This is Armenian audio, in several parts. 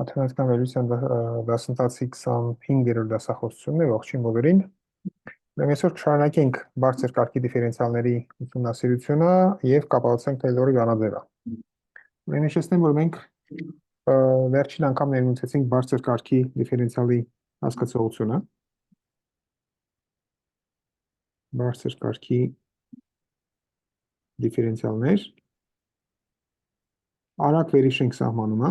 Մաթեմատիկական վերլուծության դասընթացի 25-րդ դասախոսությունն է, ողջույն բոլորին։ Մենք այսօր կշարունակենք բարձր կարգի դիֆերենցիալների ուսումնասիրությունը եւ կապացնենք Թեյլորի բանաձևը։ Ուրեմն հիշեցնեմ, որ մենք վերջին անգամ ներմուծեցինք բարձր կարգի դիֆերենցիալի հասկացողությունը։ Բարձր կարգի դիֆերենցիալներ արագ վերհիշ ենք սահմանում,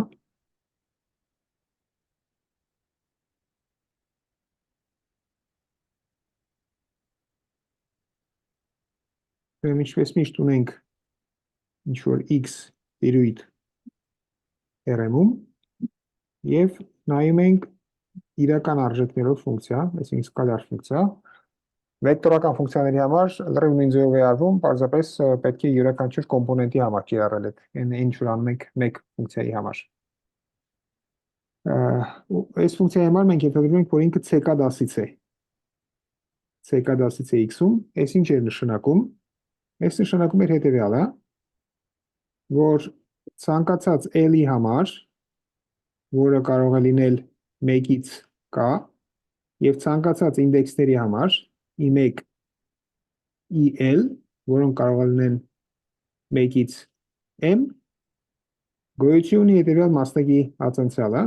Ինչպես միշտ ունենք ինչ-որ x տիրույթ RM-ում և նայում ենք իրական արժեքներով ֆունկցիա, այսինքն սկալար ֆունկցիա, վեկտորական ֆունկցիաների համար լրիվ նույն ձևով է արվում, պարզապես պետք է յուրաքանչյուր կոմպոնենտի համար կիրառել այդ ինչ որ անում ենք մեկ ֆունկցիայի համար։ Այս ֆունկցիայի համար մենք ենթադրում ենք, որ ինքը CK դասից է։ CK դասից է x-ում, այս ինչ է նշանակում։ Այս նշանակում էր հետևյալը, որ ցանկացած L-ի համար, որը կարող է լինել 1-ից k, և ցանկացած ինդեքսների համար I1, IL, որոնք կարող է լինեն 1-ից m, գոյություն ունի հետևյալ մասնակի հատանցյալը,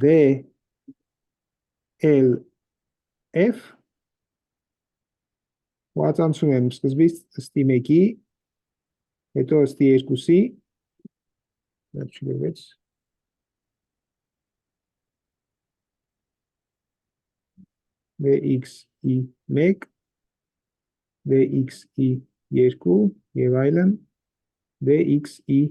DLF, հատանցում եմ սկզբից ըստի 1-ի, հետո ըստի 2-ի, DXI1, DXI2 և այլն, DXIL։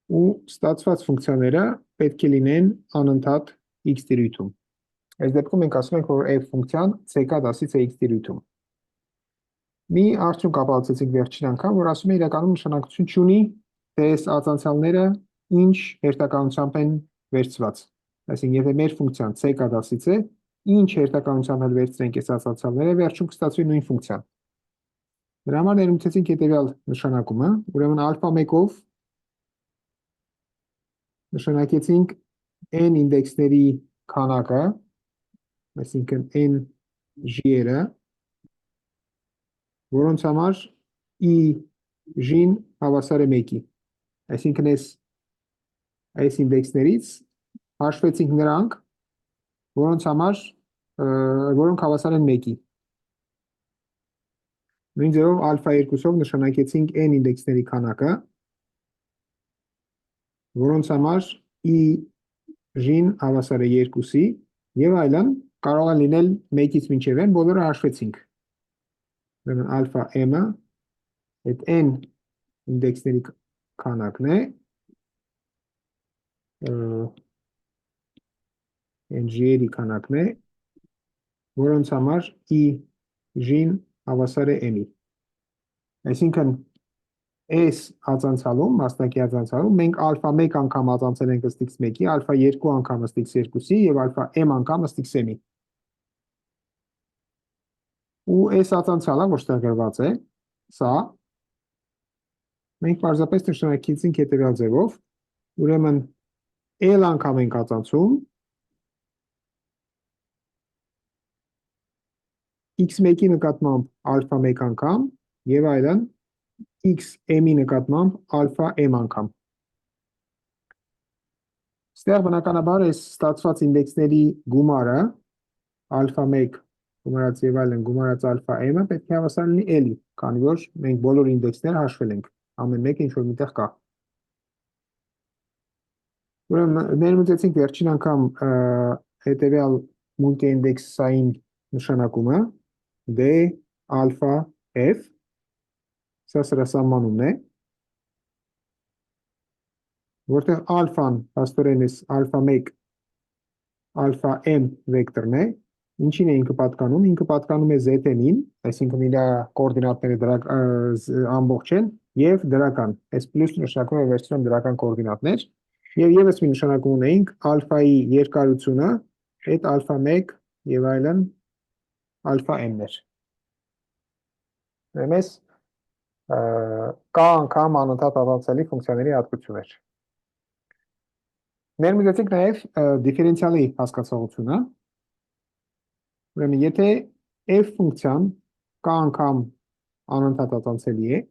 Ու ստացված ֆունկցիաները պետք է լինեն անընդհատ x տիրույթում։ Այս դեպքում մենք ասում ենք, որ f ֆունկցիան CK դասից է x տիրույթում։ Մի արդյունք ապացուցեցինք վերջին անգամ, որ ասում է իրականում նշանակություն չունի, թե այս ածանցյալները ինչ հերթականությամբ են վերցված։ Այսինքն, եթե մեր ֆունկցիան CK դասից է, ինչ հերթականությամբ էլ վերցնենք այս ածանցյալները, վերջում կստացվի նույն ֆունկցիան։ Դրա համար ներմուծեցինք հետևյալ նշանակումը, ուրեմն ալֆա 1-ով նշանակեցինք n ինդեքսների քանակը, այսինքն n j-երը, որոնց համար I j-ն հավասար է 1-ի։ Այսինքն այս ինդեքսներից հաշվեցինք նրանք, որոնք հավասար են 1-ի։ Նույն ձևով ալֆա 2-ով նշանակեցինք n ինդեքսների քանակը, որոնց համար I j-ն հավասար է 2-ի և այլն, կարող են լինել 1-ից մինչև n, բոլորը հաշվեցինք։ Ուրեմն ալֆա m-ը այդ n ինդեքսների քանակն է, n j-երի քանակն է, որոնց համար I j-ն հավասար է m-ի։ Այսինքն, այս ածանցալում, մասնակի ածանցալում, մենք ալֆա 1 անգամ ածանցել ենք ըստ x1-ի, ալֆա 2 անգամ ըստ x2-ի և ալֆա m անգամ ըստ x-ի։ Ու այս ածանցալը, որ ստեղ գրված է, սա, մենք պարզապես նշանակեցինք հետևյալ ձևով, ուրեմն L անգամ ենք ածանցում, x1-ի նկատմամբ ալֆա 1 անգամ և այլն, xm-ի նկատմամբ ալֆա m անգամ։ Ստեղ բնականաբար այս ստացված ինդեքսների գումարը, ալֆա 1 գումարած և այլն գումարած ալֆա m-ը պետք է հավասար լինի L-ի, քանի որ մենք բոլոր ինդեքսները հաշվել ենք, ամեն մեկը ինչ-որ միտեղ կա։ Ուրեմն ներմուծեցինք վերջին անգամ հետևյալ մուլտիինդեքսային նշանակումը, D ալֆա F, սա սրա սահմանումն է, որտեղ ալֆան փաստորեն էս ալֆա 1 ալֆա m վեկտորն է, ինչին է ինքը պատկանում, ինքը պատկանում է zm-ին, այսինքն իր կոորդինատները ամբողջ են և դրական, այս պլյուս նշանակում է վերցնում դրական կոորդինատներ և ևս մի նշանակում ունեինք ալֆայի երկարությունը, այդ ալֆա 1 և այլն ալֆա m-ներ։ Այս Կա անգամ անընդհատ ատանցելի ֆունկցիաների հատկություններ։ Ներմուծեցինք նաև դիֆերենցիալի հասկացողությունը։ Ուրեմն, եթե f ֆունկցիան կա անգամ անընդհատ ատանցելի է,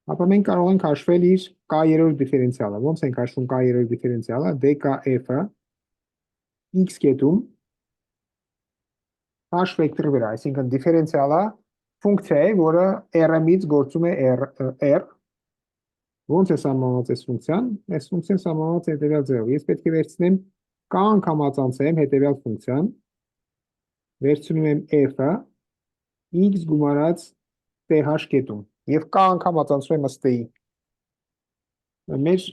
ապա մենք կարող ենք հաշվել իր k-երորդ դիֆերենցիալը։ Ոնց ենք հաշվում k-երորդ դիֆերենցիալը, dkf-ը x կետում h վեկտորի վրա, այսինքն դիֆերենցիալը ֆունկցիա է, որը r-ից գործում է r, ոնց է սահմանված այս ֆունկցիան, այս ֆունկցիան սահմանված է հետևյալ ձևով, ես պետք է վերցնեմ k անգամ ածանցեմ հետևյալ ֆունկցիան, վերցնում եմ f-ը x գումարած th կետում և k անգամ ածանցում եմ ըստ t-ի։ Մեր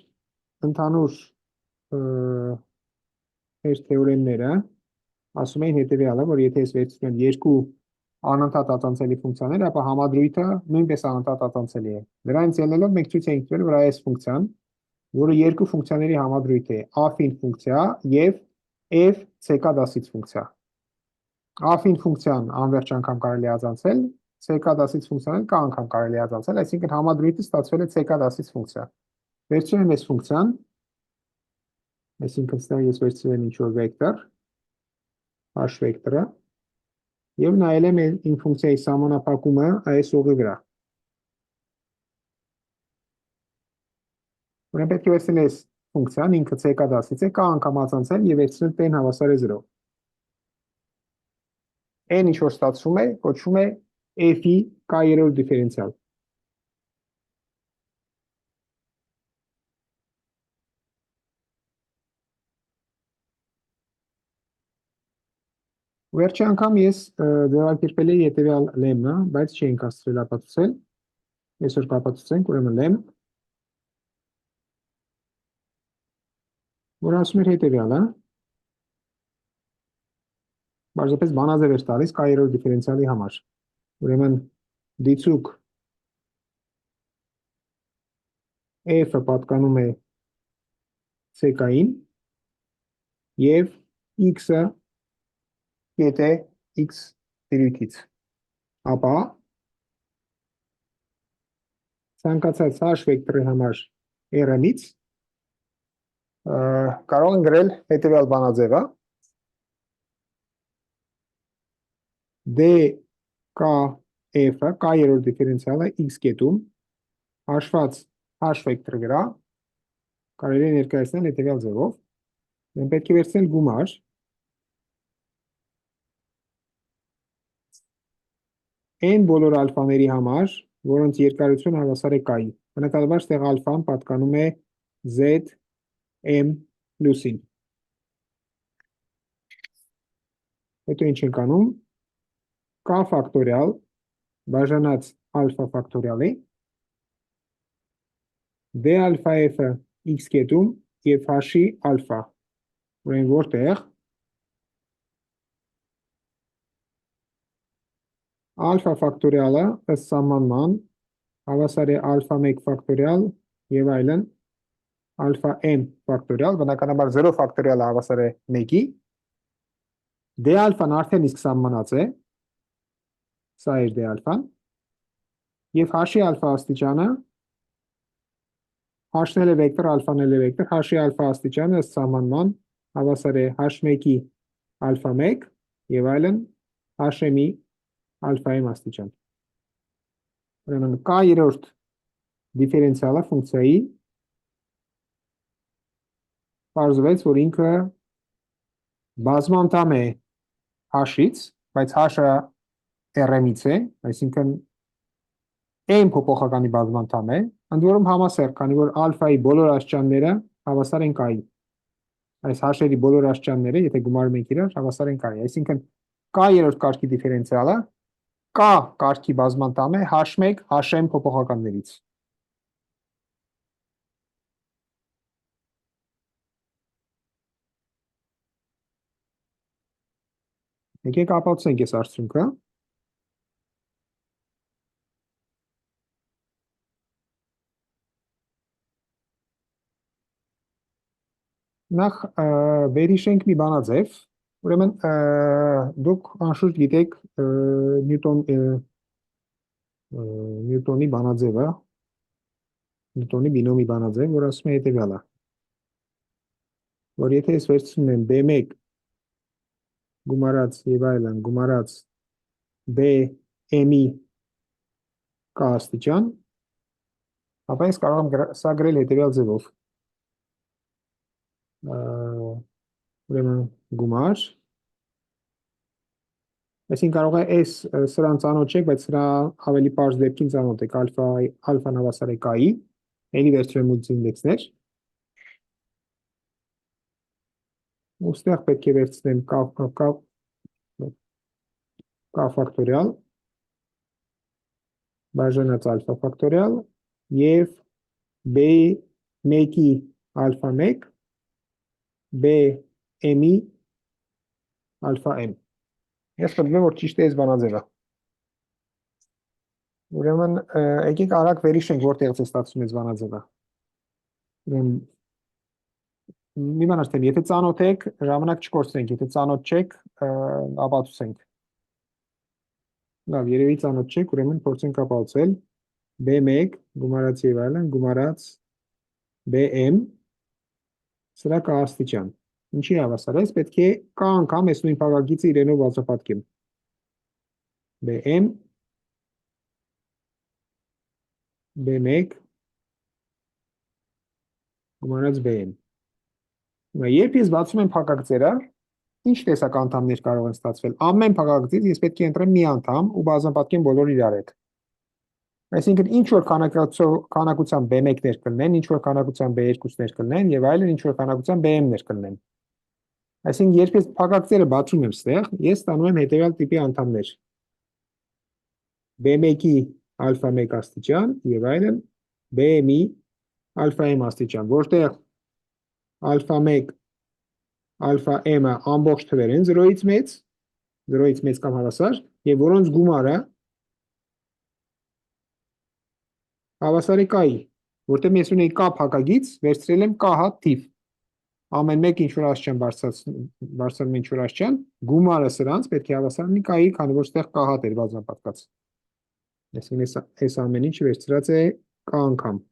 ընդհանուր մեր թեորեմները ասում էին հետևյալը, որ եթե ես վերցնեմ երկու անընդհատ ատանցելի ֆունկցիաներ, ապա համադրույթը նույնպես անընդհատ ատանցելի է։ Դրանից ելնելով մենք ցույց ենք տվել, որ այս ֆունկցիան, որը երկու ֆունկցիաների համադրույթ է, affine ֆունկցիա եւ f ck դասից ֆունկցիա։ Affine ֆունկցիան անվերջ անգամ կարելի է ածանցել, ck դասից ֆունկցիան էլ k անգամ կարելի է ածանցել, այսինքն համադրույթը ստացվել է ck դասից ֆունկցիա։ Վերցնում եմ այս ֆունկցիան, այսինքն ստեղ ես վերցրել եմ ինչ-որ վեկտոր, h վեկտորը, և նայել եմ իմ ֆունկցիայի սահմանափակումը այս ուղի վրա։ Ուրեմն պետք է վերցնել այս ֆունկցիան, ինքը ck դասից է, k անգամ ածանցել և վերցնել t-ն հավասար է 0։ N ինչ որ ստացվում է, կոչվում է f-ի k-երորդ դիֆերենցիալ։ Վերջի անգամ ես ձևակերպել էի հետևյալ լեմնը, բայց չենք հասցրել ապացուցել։ Այսօր կապացուցենք, ուրեմն լեմ, որ ասում էր հետևյալը, բարձրապես բանաձև էր տալիս k-երորդ դիֆերենցիալի համար։ Ուրեմն դիցուկ f-ը պատկանում է ck-ին և x-ը կետ է x տիրույթից, ապա ցանկացած h վեկտորի համար r-ից կարող են գրել հետևյալ բանաձևը, dkf-ը, k-երորդ դիֆերենցիալը x կետում, հաշված h վեկտորի վրա, կարելի է ներկայացնել հետևյալ ձևով, մենք պետք է վերցնել գումար, n բոլոր ալֆաների համար, որոնց երկարությունը հավասար է k-ի։ Բնականաբար ստեղ ալֆան պատկանում է z m պլյուսին։ Հետո ինչ ենք անում, k ֆակտորիալ բաժանած ալֆա ֆակտորիալի, d ալֆա f-ը x կետում և h-ի ալֆա, ուրեմն որտեղ ալֆա ֆակտորիալը ըստ սահմանման հավասար է ալֆա 1 ֆակտորիալ և այլն ալֆա m ֆակտորիալ, բնականաբար 0 ֆակտորիալը հավասար է 1-ի, d ալֆան արդեն իսկ սահմանած է, սա էր d ալֆան, և h-ի ալֆա աստիճանը, h-ն էլ է վեկտոր, ալֆան էլ է վեկտոր, h-ի ալֆա աստիճանը ըստ սահմանման հավասար է h1-ի ալֆա 1 և այլն h-ի ալֆա m աստիճան։ Ուրեմն k-երորդ դիֆերենցիալը ֆունկցիայի պարզվեց, որ ինքը բազմանդամ է h-ից, բայց h-ը r-ից է, այսինքն m փոփոխականի բազմանդամ է, ընդ որում համասեռ, քանի որ ալֆայի բոլոր աստիճանները հավասար են k-ի։ Այս h-երի բոլոր աստիճանները, եթե գումարում ենք իրար, հավասար են k-ի, այսինքն k-երորդ կարգի դիֆերենցիալը k կարգի բազմանդամ է h1 hm փոփոխականներից։ Եկեք ապացուցենք այս արդյունքը։ Նախ վերհիշենք մի բանաձև, ուրեմն դուք անշուշտ գիտեք Նյուտոնի բանաձևը, Նյուտոնի բինոմի բանաձև, որ ասում է հետևյալը, որ եթե ես վերցնում եմ B1 գումարած եւ այլն, գումարած BM-ի k աստիճան, ապա ես կարող եմ սա գրել հետևյալ ձևով. Ուրեմն գումար, այսինքն կարող է S սրան ծանոթ չեք, բայց սրա ավելի պարզ դեպքին ծանոթ եք, ալֆան հավասար է k-ի, էլի վերցրեմ ուց ինդեքսներ, ուստեղ պետք է վերցնեմ k ֆակտորիալ, բաժանած ալֆա ֆակտորիալ եւ B1-ի ալֆա 1, BM-ի ալֆա m։ Ես խնդրում եմ, որ ճիշտ է այս բանաձևը։ Ուրեմն, եկեք արագ վերհիշենք, որտեղից է ստացվում այս բանաձևը։ Ուրեմն, մի բան ասեմ, եթե ծանոթ եք, ժամանակ չկորցրենք, եթե ծանոթ չեք, ապացուցենք։ Լավ, երևի ծանոթ չեք, ուրեմն փորձենք ապացուցել B1 գումարած եւ այլն, գումարած BM սրա k աստիճան։ Ինչի հավասար է, պետք է k անգամ այս նույն փակագիծը իրենով բացապատկեմ։ BM B1 գումարած BM։ Երբ ես բացում եմ փակագծերը, ինչ տեսակ անդամներ կարող են ստացվել։ Ամեն փակագծից ես պետք է ընտրեմ մի անդամ ու բազմապատկեմ բոլոր իրար հետ։ Այսինքն ինչ որ քանակությամբ B1-ներ կլինեն, ինչ որ քանակությամբ B2-ներ կլինեն եւ այլն ինչ որ քանակությամբ BM-ներ կլինեն։ Այսինքն երբ ես փակագծերը բացում եմ ստեղ, ես ստանում եմ հետեւյալ տիպի անդամներ։ B1-ի ալֆա 1 աստիճան եւ այլն BM-ի ալֆա m աստիճան, որտեղ ալֆա 1 ալֆա m-ը ամբողջ թվեր են 0-ից մեծ կամ հավասար, եւ որոնց գումարը հավասար է k-ի, որտեղ ես ունեի k փակագիծ, վերցրել եմ k հատ թիվ։ Ամեն մեկ ինչ որ աստիճան բարձրանում ինչ որ աստիճան, գումարը սրանց պետք է հավասար լինի k-ի, քանի որ ստեղ k հատ էր բազմապատկած։ Այսինքն այս ամեն ինչը վերցրած է k անգամ։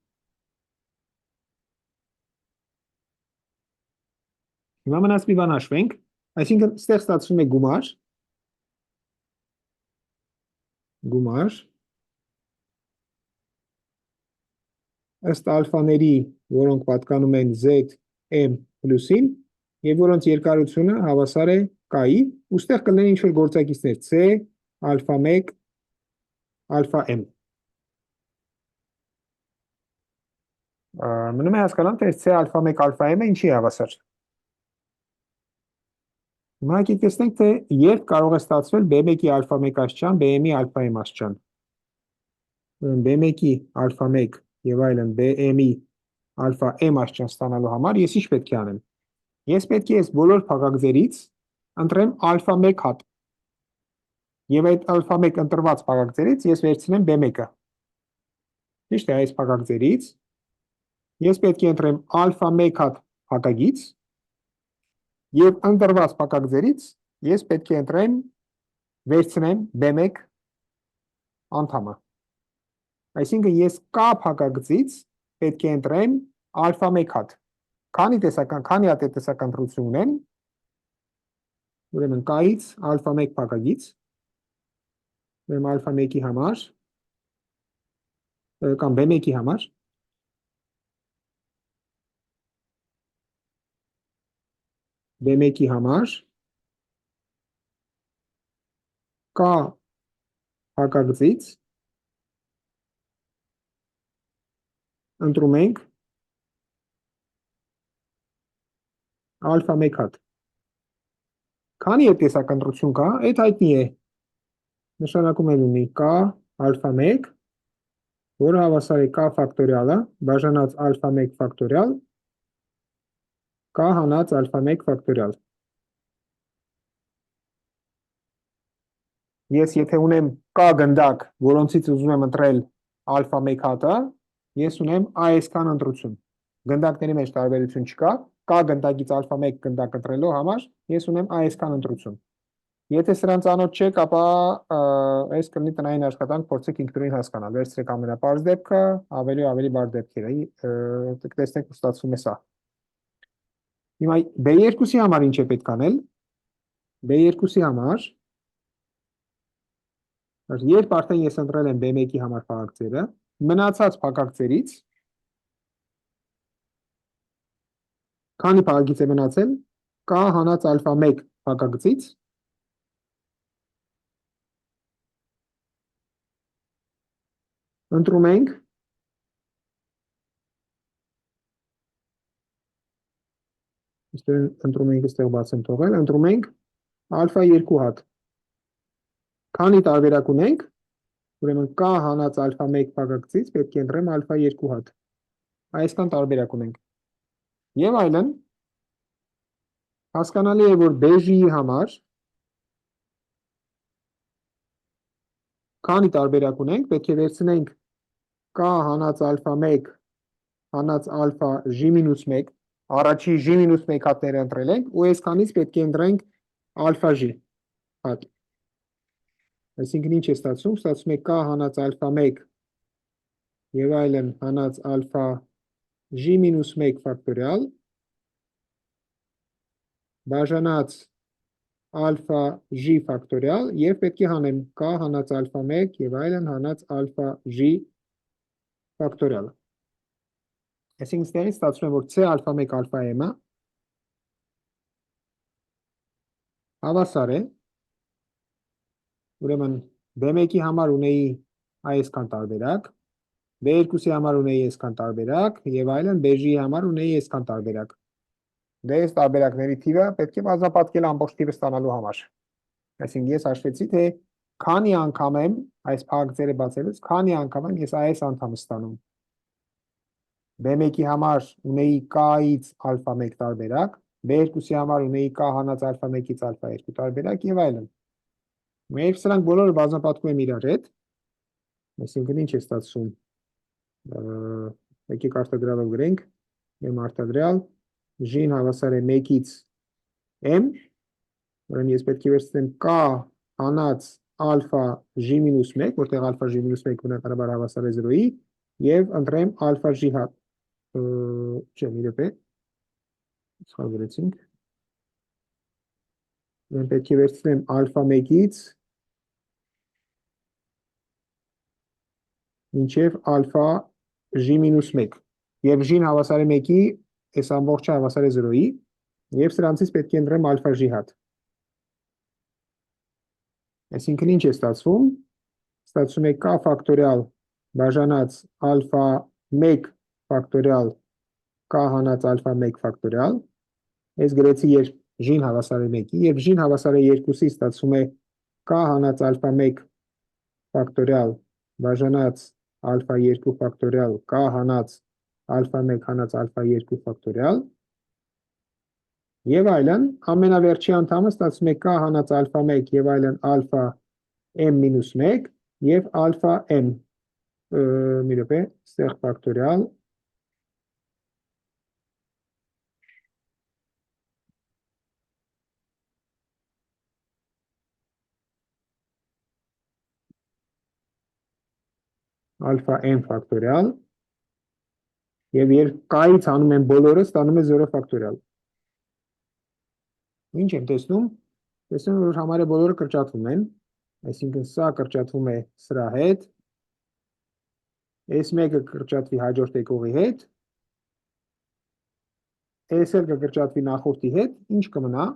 Հիմա մնաց մի բան հաշվենք, այսինքն ստեղ ստացվում է գումար, ըստ ալֆաների, որոնք պատկանում են Z, M պլյուսին, եւ որոնց երկարությունը հավասար է k-ի, ուստեղ կլինեն ինչ որ գործակիցներ C, ալֆա 1, ալֆա m։ Մնում է հասկանալ, թե C ալֆա 1, ալֆա m-ը ինչի է հավասար։ Հիմա եկեք տեսնենք, թե երբ կարող է ստացվել B1-ի ալֆա 1 աստիճան, BM-ի ալֆա m աստիճան։ B1-ի ալֆա 1 եւ այլն BM-ի ալֆա m աստիճան ստանալու համար ես ինչ պետք է անեմ։ Ես պետք է այս բոլոր փակագծերից ընտրեմ ալֆա 1 հատ։ Եվ այդ ալֆա 1 ընտրված փակագծերից ես վերցնեմ B1-ը։ Ճիշտ է, այս փակագծերից ես պետք է ընտրեմ ալֆա 1 հատ փակագիծ եւ ընտրված փակագծերից ես պետք է ընտրեմ վերցնեմ B1 անդամը։ Այսինքն ես k փակագծից պետք է ընտրեմ ալֆա 1 հատ։ Քանի հատ է տեսական ընտրություն ունեն, ուրեմն k-ից ալֆա 1 փակագիծ, ուրեմն ալֆա 1-ի համար կամ B1-ի համար B1-ի համար k փակագծից ընտրում ենք ալֆա 1 հատ։ Քանի է տեսական ընտրություն կա, այդ հայտնի է։ Նշանակում է ունի k ալֆա 1, որը հավասար է k ֆակտորիալը, բաժանած ալֆա 1 ֆակտորիալ, k հանած ալֆա 1 ֆակտորիալ։ Ես եթե ունեմ k գնդակ, որոնցից ուզում եմ ընտրել ալֆա 1 հատը, ես ունեմ այսքան ընտրություն։ Գնդակների մեջ տարբերություն չկա, k գնդակից ալֆա 1 գնդակ ընտրելու համար ես ունեմ այսքան ընտրություն։ Եթե սրան ծանոթ չեք, ապա այս կլինի տնային աշխատանք, փորձեք ինքնուրույն հասկանալ։ Վերցրեք ամենապարզ դեպքը, ավելի ու ավելի բարդ դեպքերը, տեսնեք ու ստացվում է սա։ Հիմա B2-ի համար ինչ է պետք անել։ B2-ի համար, երբ արդեն ես ընտրել եմ B1-ի համար փակակցերը, մնացած փակակցերից, քանի փակագիծ է մնացել, K հանած ալֆա 1 փակագծից, ընտրում ենք ընտրում ենք այստեղ բացեմ թողել, ընտրում ենք ալֆա 2 հատ։ Քանի տարբերակ ունենք, ուրեմն K հանած ալֆա 1 փակագծից պետք է ընտրեմ ալֆա 2 հատ։ Այսքան տարբերակ ունենք։ Եվ այլն, հասկանալի է, որ B-ի համար քանի տարբերակ ունենք, պետք է վերցնենք K հանած ալֆա 1 հանած ալֆա J-1, առաջի J-1 հատները ընտրել ենք, ու այսքանից պետք է ընտրենք ալֆա J հատ։ Այսինքն ինչ է ստացվում, ստացվում է K հանած ալֆա 1 եւ այլն հանած ալֆա J-1 ֆակտորիալ բաժանած ալֆա J ֆակտորիալ եւ պետք է հանեմ K հանած ալֆա 1 եւ այլն հանած ալֆա J ֆակտորիալ։ Այսինքն ստեղից ստացվում է, որ C ալֆա 1 ալֆա m-ը հավասար է, ուրեմն B1-ի համար ունեի այսքան տարբերակ, B2-ի համար ունեի այսքան տարբերակ եւ այլն, B-ի համար ունեի այսքան տարբերակ։ Դե այս տարբերակների թիվը պետք է բազմապատկել ամբողջ թիվը ստանալու համար։ Այսինքն ես հաշվեցի, թե քանի անգամ եմ այս փակագծերը բացելուց, քանի անգամ եմ ես այս անդամը ստանում։ B1-ի համար ունեի K-ից ալֆա 1 տարբերակ, B2-ի համար ունեի K հանած ալֆա 1-ից ալֆա 2 տարբերակ եւ այլն։ Մեր սրանք բոլորը բազմապատկում եմ իրար հետ։ Այսինքն ինչ է ստացվում։ Եկեք արտադրյալով գրենք, M արտադրյալ J-ն հավասար է 1-ից M, ուրեմն ես պետք է վերցնեմ K հանած ալֆա J-1, որտեղ ալֆա J-1 բնականաբար հավասար է 0-ի, եւ ընտրեմ ալֆա J հատ, չէ, մի րոպե, սխալ գրեցինք, ուրեմն պետք է վերցնեմ ալֆա 1-ից մինչև ալֆա J-1, եւ J-ն հավասար է 1-ի, այս ամբողջը հավասար է 0-ի, եւ սրանցից պետք է ընտրեմ ալֆա J հատ։ Այսինքն ինչ է ստացվում։ Ստացվում է K ֆակտորիալ բաժանած ալֆա 1 ֆակտորիալ K հանած ալֆա 1 ֆակտորիալ։ Այս գրեցի երբ J-ն հավասար է 1-ի, եւ J-ն հավասար է 2-ի, ստացվում է K հանած ալֆա 1 ֆակտորիալ բաժանած ալֆա 2 ֆակտորիալ K հանած ալֆա 1 հանած ալֆա 2 ֆակտորիալ եւ այլն, ամենավերջի անդամը ստացվում է K հանած ալֆա 1 եւ այլն ալֆա m-1 եւ ալֆա m, մի րոպե, ստեղ ֆակտորիալ ալֆա m ֆակտորիալ եւ երբ K-ից անում եմ բոլորը, ստանում է 0 ֆակտորիալ։ Ինչ եմ տեսնում։ Տեսնում եմ, որ համարը բոլորը կրճատվում են, այսինքն սա կրճատվում է սրա հետ, այս մեկը կրճատվի հաջորդ եկողի հետ, այս էլ կկրճատվի նախորդի հետ, ինչ կմնա։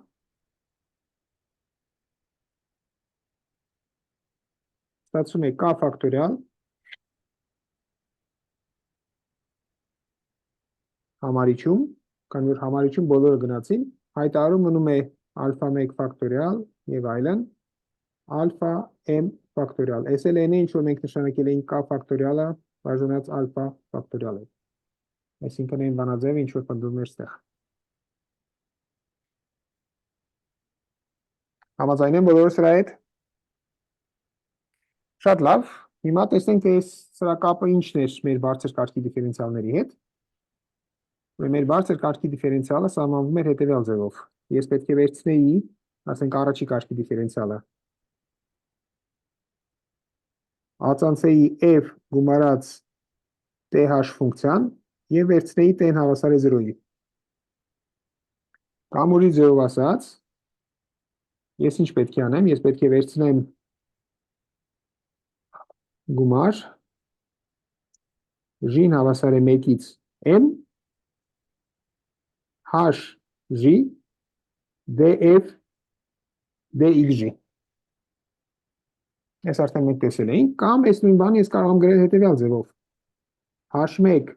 Ստացվում է K ֆակտորիալ համարիչում, քանի որ համարիչում բոլորը գնացին, հայտարարում մնում է ալֆա 1 ֆակտորիալ եւ այլն, ալֆա m ֆակտորիալ։ Այս էլ n-ը, ինչ որ մենք նշանակել էինք K ֆակտորիալը բաժանած ալֆա ֆակտորիալը։ Այսինքն այն բանաձևը ինչ որ պնդում էր ստեղ։ Համաձայն են բոլորը սրա հետ։ Շատ լավ։ Հիմա տեսնենք, թե սրա կապը ինչն է մեր բարձր կարգի դիֆերենցիալների հետ։ Մեր բարձր կարգի դիֆերենցիալը սահմանվում է հետևյալ ձևով։ Ես պետք է վերցնեի ասենք առաջի կարգի դիֆերենցիալը, ածանցեի f գումարած th ֆունկցիան եւ վերցնեի t-ն հավասար է 0-ի։ Կամ ուրիշ ձևով ասած, ես ինչ պետք է անեմ, ես պետք է վերցնեմ գումար j-ն հավասար է 1-ից m h j df dxj։ Ես արդեն մենք տեսել էինք, կամ այս նույն բանը ես կարող եմ գրել հետևյալ ձևով. h1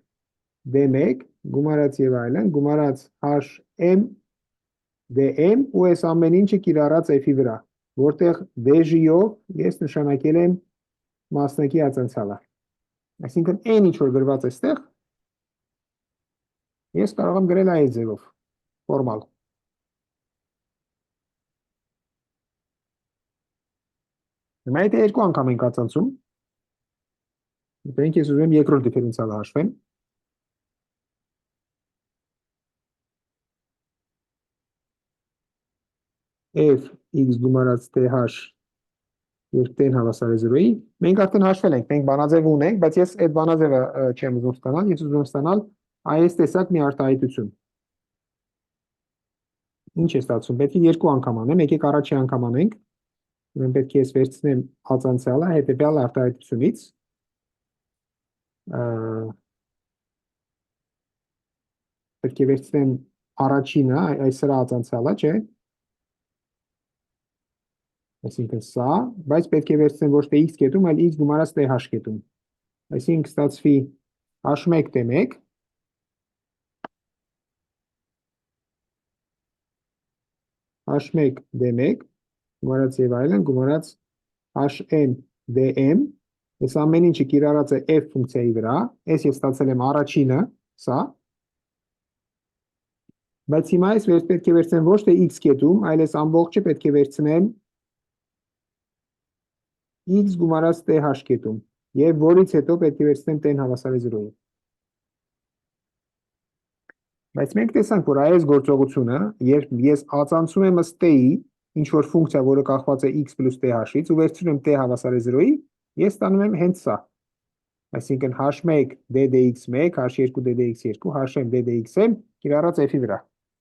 d1 գումարած եւ այլն, գումարած hm dm ու այս ամեն ինչը կիրառած f-ի վրա, որտեղ dj-ով ես նշանակել եմ մասնակի ածանցալը։ Այսինքն այն ինչ որ գրված է այստեղ, ես կարող եմ գրել այս ձևով, ֆորմալ։ Հիմա եթե երկու անգամ ենք ածանցում, մենք ես ուզում եմ երկրորդ դիֆերենցիալը հաշվեմ։ f x գումարած th երբ t-ն հավասար է 0-ի, մենք արդեն հաշվել ենք, մենք բանաձև ունենք, բայց ես այդ բանաձևը չեմ ուզում ստանալ, ես ուզում եմ ստանալ այս տեսակ մի արտահայտություն։ Ինչ է ստացվում, պետք է երկու անգամ անեմ, եկեք առաջի անգամ անենք, ուրեմն պետք է ես վերցնեմ ածանցյալը հետևյալ արտահայտությունից, պետք է վերցնեմ առաջինը, այս սրա ածանցյալը, չէ, այսինքն սա, բայց պետք է վերցնեմ ոչ թե x կետում, այլ x գումարած th կետում, այսինքն կստացվի h1 d1 h1 d1 գումարած եւ այլն, գումարած hm dm, այս ամեն ինչը կիրառած է f ֆունկցիայի վրա, այս ես ստացել եմ առաջինը, սա, բայց հիմա ես պետք է վերցնեմ ոչ թե x կետում, այլ այս ամբողջը պետք է վերցնեմ x գումարած th կետում, եւ որից հետո պետք է վերցնեմ t-ն հավասար է 0-ի։ Բայց մենք տեսանք, որ այս գործողությունը, երբ ես ածանցում եմ ըստ t-ի, ինչ որ ֆունկցիա, որը կախված է x + th-ից ու վերցնում եմ t հավասար է 0-ի, ես ստանում եմ հենց սա։ Այսինքն h1 ddx1, h2 ddx2, hm ddxm կիրառած f-ի վրա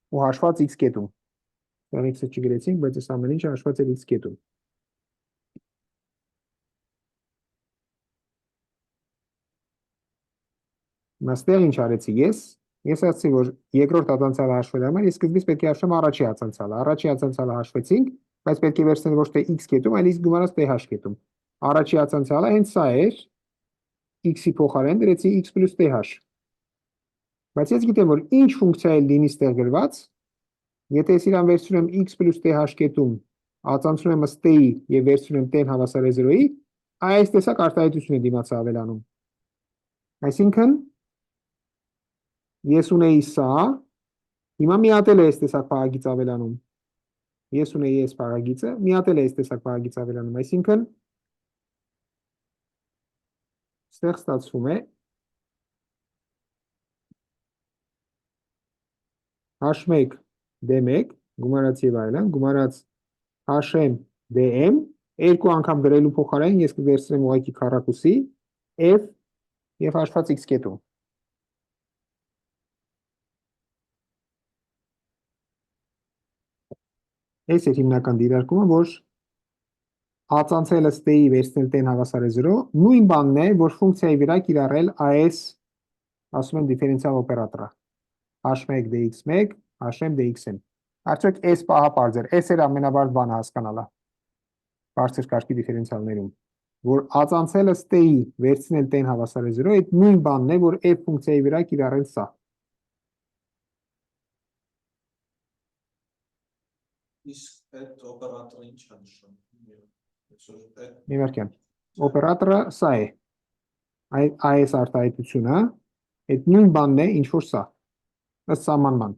ու հաշված x կետում։ Դա x-ը չգրեցինք, բայց այս ամեն ինչը հաշված է x կետում։ Այստեղ ինչ արեցի ես ասացի, որ երկրորդ ածանցալը հաշվելու համար ես սկզբից պետք է հաշվեմ առաջի ածանցալը։ Առաջի ածանցալը հաշվեցինք, բայց պետք է վերցնել ոչ թե x կետում, այլ x գումարած th կետում։ Առաջի ածանցալը հենց սա էր, x-ի փոխարեն դրեցի x + th։ Բայց ես գիտեմ, որ ինչ ֆունկցիա է լինի ստեղ գրված, եթե ես իրան վերցնում եմ x + th կետում, ածանցում եմ ըստ t-ի եւ վերցնում եմ t-ն հավասար է 0-ի, այս տեսակ արտահայտություն է դիմացը ավելանում։ Այսինքն ես ունեի սա, հիմա միատել է այս տեսակ փաղագիծ ավելանում։ Ես ունեի այս փաղագիծը, միատել է այս տեսակ փաղագիծ ավելանում, այսինքն ստեղ ստացվում է h1 d1 գումարած եւ այլն, գումարած hm dm, երկու անգամ գրելու փոխարեն ես կվերցնեմ ուղղակի քառակուսի f եւ հաշված x կետում։ Այս է հիմնական դիրարկումը, որ ածանցելը t-ի վերցնել t-ն հավասար է 0, նույն բանն է, որ ֆունկցիայի վրա կիրառել այս, ասում եմ, դիֆերենցիալ օպերատորը, h1 dx1, hm dxm։ Արդյոք այս պահը պարզ էր, այս էր ամենաբարդ բանը հասկանալը բարձր կարգի դիֆերենցիալներում, որ ածանցելը t-ի վերցնել t-ն հավասար է 0, այդ նույն բանն է, որ f ֆունկցիայի վրա կիրառել սա։ Իսկ այդ օպերատորը ինչ է նշում։ Միվարկյան, օպերատորը սա է, այս արտահայտությունը, այդ նույն բանն է, ինչ որ սա, ըստ սահմանման։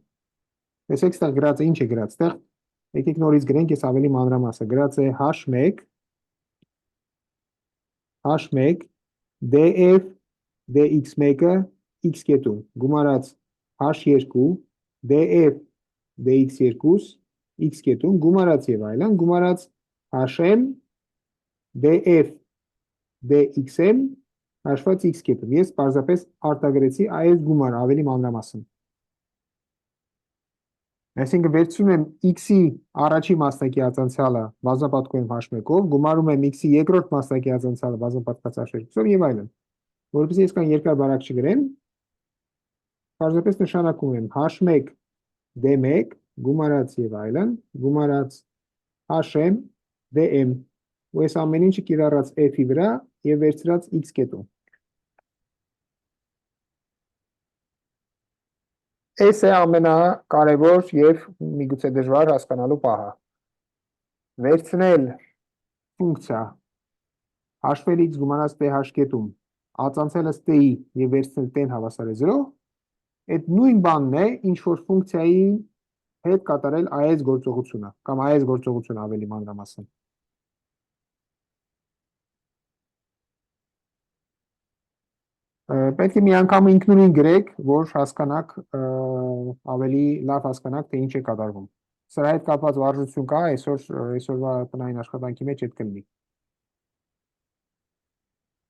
Տեսեք, ստեղ գրած է, ինչ է գրած, ստեղ, եկեք նորից գրենք, ես ավելի մանրամասը, գրած է h1 df dx1-ը x կետում, գումարած h2 df dx2 x կետում, գումարած եւ այլն, գումարած HM df dxm հաշված x կետում։ Ես պարզապես արտագրեցի այս գումարը ավելի մանրամասն։ Այսինքն վերցնում եմ x-ի առաջի մասնակի ածանցյալը բազմապատկում եմ h1-ով, գումարում եմ x-ի երկրորդ մասնակի ածանցյալը բազմապատկված h2-ով եւ այլն։ Որովհետեւ ես կան երկար բարակ չգրեմ, պարզապես նշանակում եմ h1 d1 գումարած եւ այլն, գումարած hm dm, ու այս ամեն ինչը կիրառած f-ի վրա եւ վերցրած x կետում։ Այս է ամենակարևոր եւ միգուցե դժվար հասկանալու պահը։ Վերցնել ֆունկցիա h-ից գումարած th կետում, ածանցելը t-ի եւ վերցնել t-ն հավասար է 0, այդ նույն բանն է, ինչ որ ֆունկցիայի հետ կատարել այս գործողությունը, կամ այս գործողությունը ավելի մանրամասն։ Պետք է մի անգամ ինքնուրույն գրեք, որ հասկանաք, ավելի լավ հասկանաք, թե ինչ է կատարվում։ Սրա հետ կապված վարժություն կա, այսօրվա տնային աշխատանքի մեջ այդ կլինի։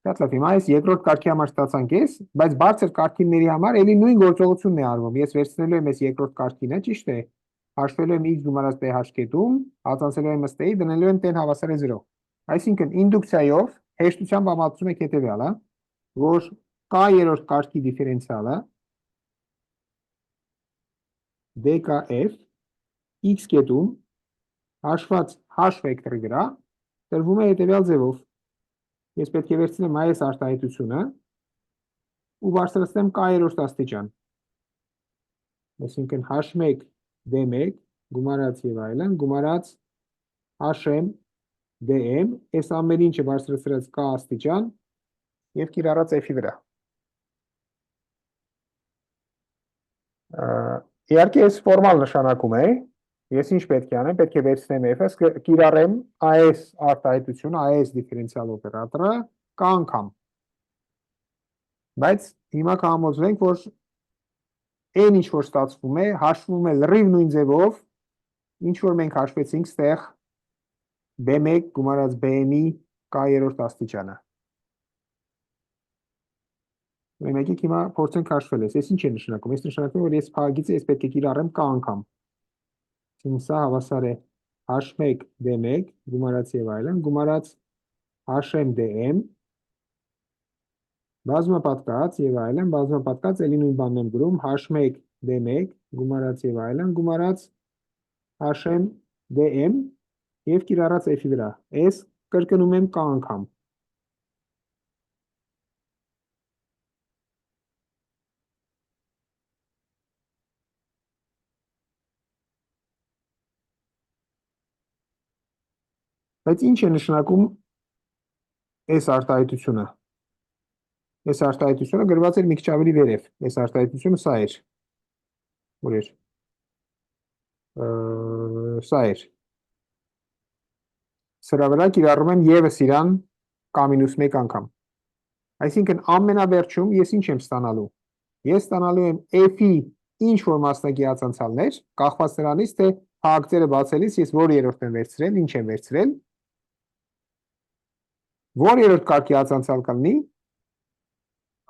Շատ լավ, հիմա այս երկրորդ կարգի համար ստացանք ես, բայց բարձր կարգինների համար էլի նույն գործողությունն է արվում։ Ես վերցնելու եմ այս երկրորդ կարգինը, ճիշտ է։ Հաշվելու եմ x գումարած th կետում, ածանցելու եմ ըստ դնելու եմ t-ն հավասար է 0։ Այսինքն ինդուկցիայով հեշտությամբ համացնում եք հետևյալը, որ k-երորդ կարգի դիֆերենցիալը dkf x կետում հաշված h վեկտորի վրա տրվում է հետևյալ ձևով։ Ես պետք է վերցնեմ այս արտահայտությունը ու բարձրացնեմ k-երորդ աստիճան։ Այսինքն h1 d1 գումարած եւ այլն, գումարած hm dm, այս ամեն ինչը բարձրացրած k աստիճան եւ կիրառած f-ի վրա։ Իհարկե այս ֆորմալ նշանակում է, ես ինչ պետք է անեմ, պետք է վերցնեմ f-ը, կիրառեմ այս արտահայտությունը, այս դիֆերենցիալ օպերատորը k անգամ։ Բայց հիմա կհամոզվենք, որ այն ինչ որ ստացվում է, հաշվում է լրիվ նույն ձևով, ինչ որ մենք հաշվեցինք ստեղ b1 գումարած bm-ի k-երորդ աստիճանը։ Եկեք հիմա փորձենք հաշվել ես ինչ է նշանակում։ Ես նշանակում որ ես փաղագիծը ես պետք է կիրառեմ k անգամ։ Սա հավասար է h1 d1 գումարած եւ այլն, գումարած hm dm բազմապատկած եւ այլն, բազմապատկած էլի նույն բանն եմ գրում h1 d1 գումարած եւ այլն, գումարած hm dm եւ կիրառած f-ի վրա։ Այս կրկնում եմ k անգամ։ Բայց ինչ է նշանակում այս արտահայտությունը։ Այս արտահայտությունը գրված էր մի քիչ ավելի վերև։ Այս արտահայտությունը սա էր։ Որ էր։ Սա էր։ Սրա վրա կիրառում եմ եւս իրան k-1 անգամ։ Այսինքն ամենավերջում ես ինչ եմ ստանալու։ Ես ստանալու եմ f-ի ինչ որ մասնակի ածանցալներ, կախված նրանից, թե փաղաքծերը բացելիս ես որ երրորդն եմ վերցրել, ինչ եմ վերցրել։ Որ երրորդ կարգի ածանցալ կլինի,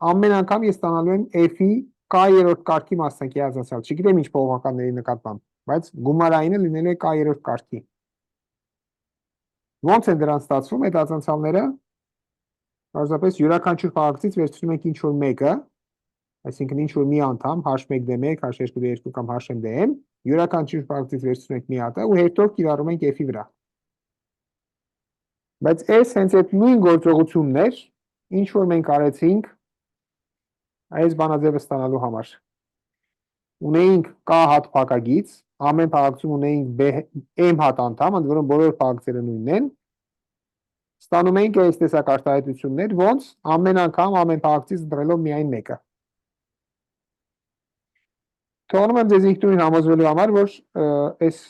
ամեն անգամ ես ստանալու եմ f-ի k-երորդ կարգի մասնակի ածանցալ, չգիտեմ ինչ փողականների նկատմամբ, բայց գումարայինը լինելու է k-երորդ կարգի։ Ոնց են դրանց ստացվում այդ ածանցալները։ Պարզապես յուրաքանչյուր փաղաքծից վերցնում ենք ինչ որ մեկը, այսինքն ինչ որ մի անդամ h1 d1, h2 d2 կամ hm dm, յուրաքանչյուր փաղաքծից վերցնում ենք մի հատը ու հետո կիրառում ենք f-ի վրա։ Բայց այս հենց այդ նույն գործողությունն էր, ինչ որ մենք արեցինք այս բանաձևը ստանալու համար։ Ունեինք k հատ փակագիծ, ամեն փաղաքցում ունեինք m հատ անդամ, ընդ որում բոլոր փաղաքцերը նույնն են։ Ստանում ենք այս տեսակ արտահայտություններ, ոնց ամեն անգամ ամեն փաղաքցից ընտրելով միայն մեկը։ Թողնում եմ ձեզ ինքնուրույն համոզվելու համար, որ այս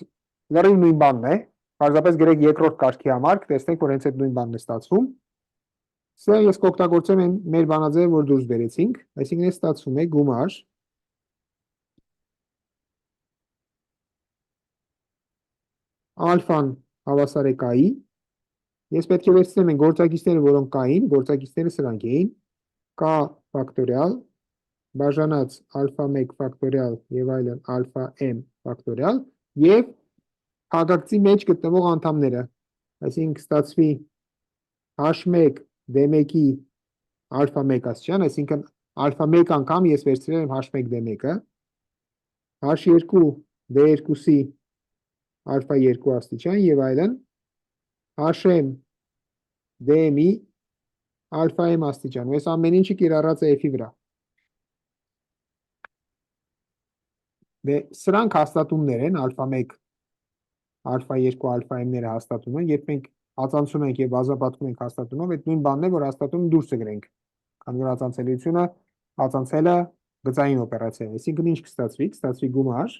լրիվ նույն բանն է։ Պարզապես գրեք երկրորդ կարգի համար, կտեսնենք, որ հենց այդ նույն բանն է ստացվում։ Սա ես կօգտագործեմ մեր բանաձևը, որ դուրս բերեցինք, այսինքն այս ստացվում է գումար ալֆան հավասար է կայի, ես պետք է վերցնեմ են գործակիցները, որոնք կային, գործակիցները սրանք էին, k ֆակտորիալ, բաժանած ալֆա 1 ֆակտորիալ եւ այլն ալֆա m ֆակտորիալ եւ հագակցի մեջ գտնվող անդամները, այսինքն կստացվի h1 d1-ի ալֆա 1 աստիճան, այսինքն ալֆա 1 անգամ ես վերցրել եմ h1 d1-ը, h2 d2-ի ալֆա 2 աստիճան եւ այլն, hm dm-ի ալֆա m աստիճան, ու այս ամեն ինչը կիրառած է f-ի վրա։ Դե սրանք հաստատումներ են, ալֆա 1, ալֆա 2, ալֆա m-ները հաստատում են, երբ մենք ածանցում ենք եւ բազմապատկում ենք հաստատումով, այդ նույն բանն է, որ հաստատումը դուրս կգրենք, քանի որ ածանցելիությունը, ածանցելը գծային օպերացիա է, այսինքն ինչ կստացվի գումար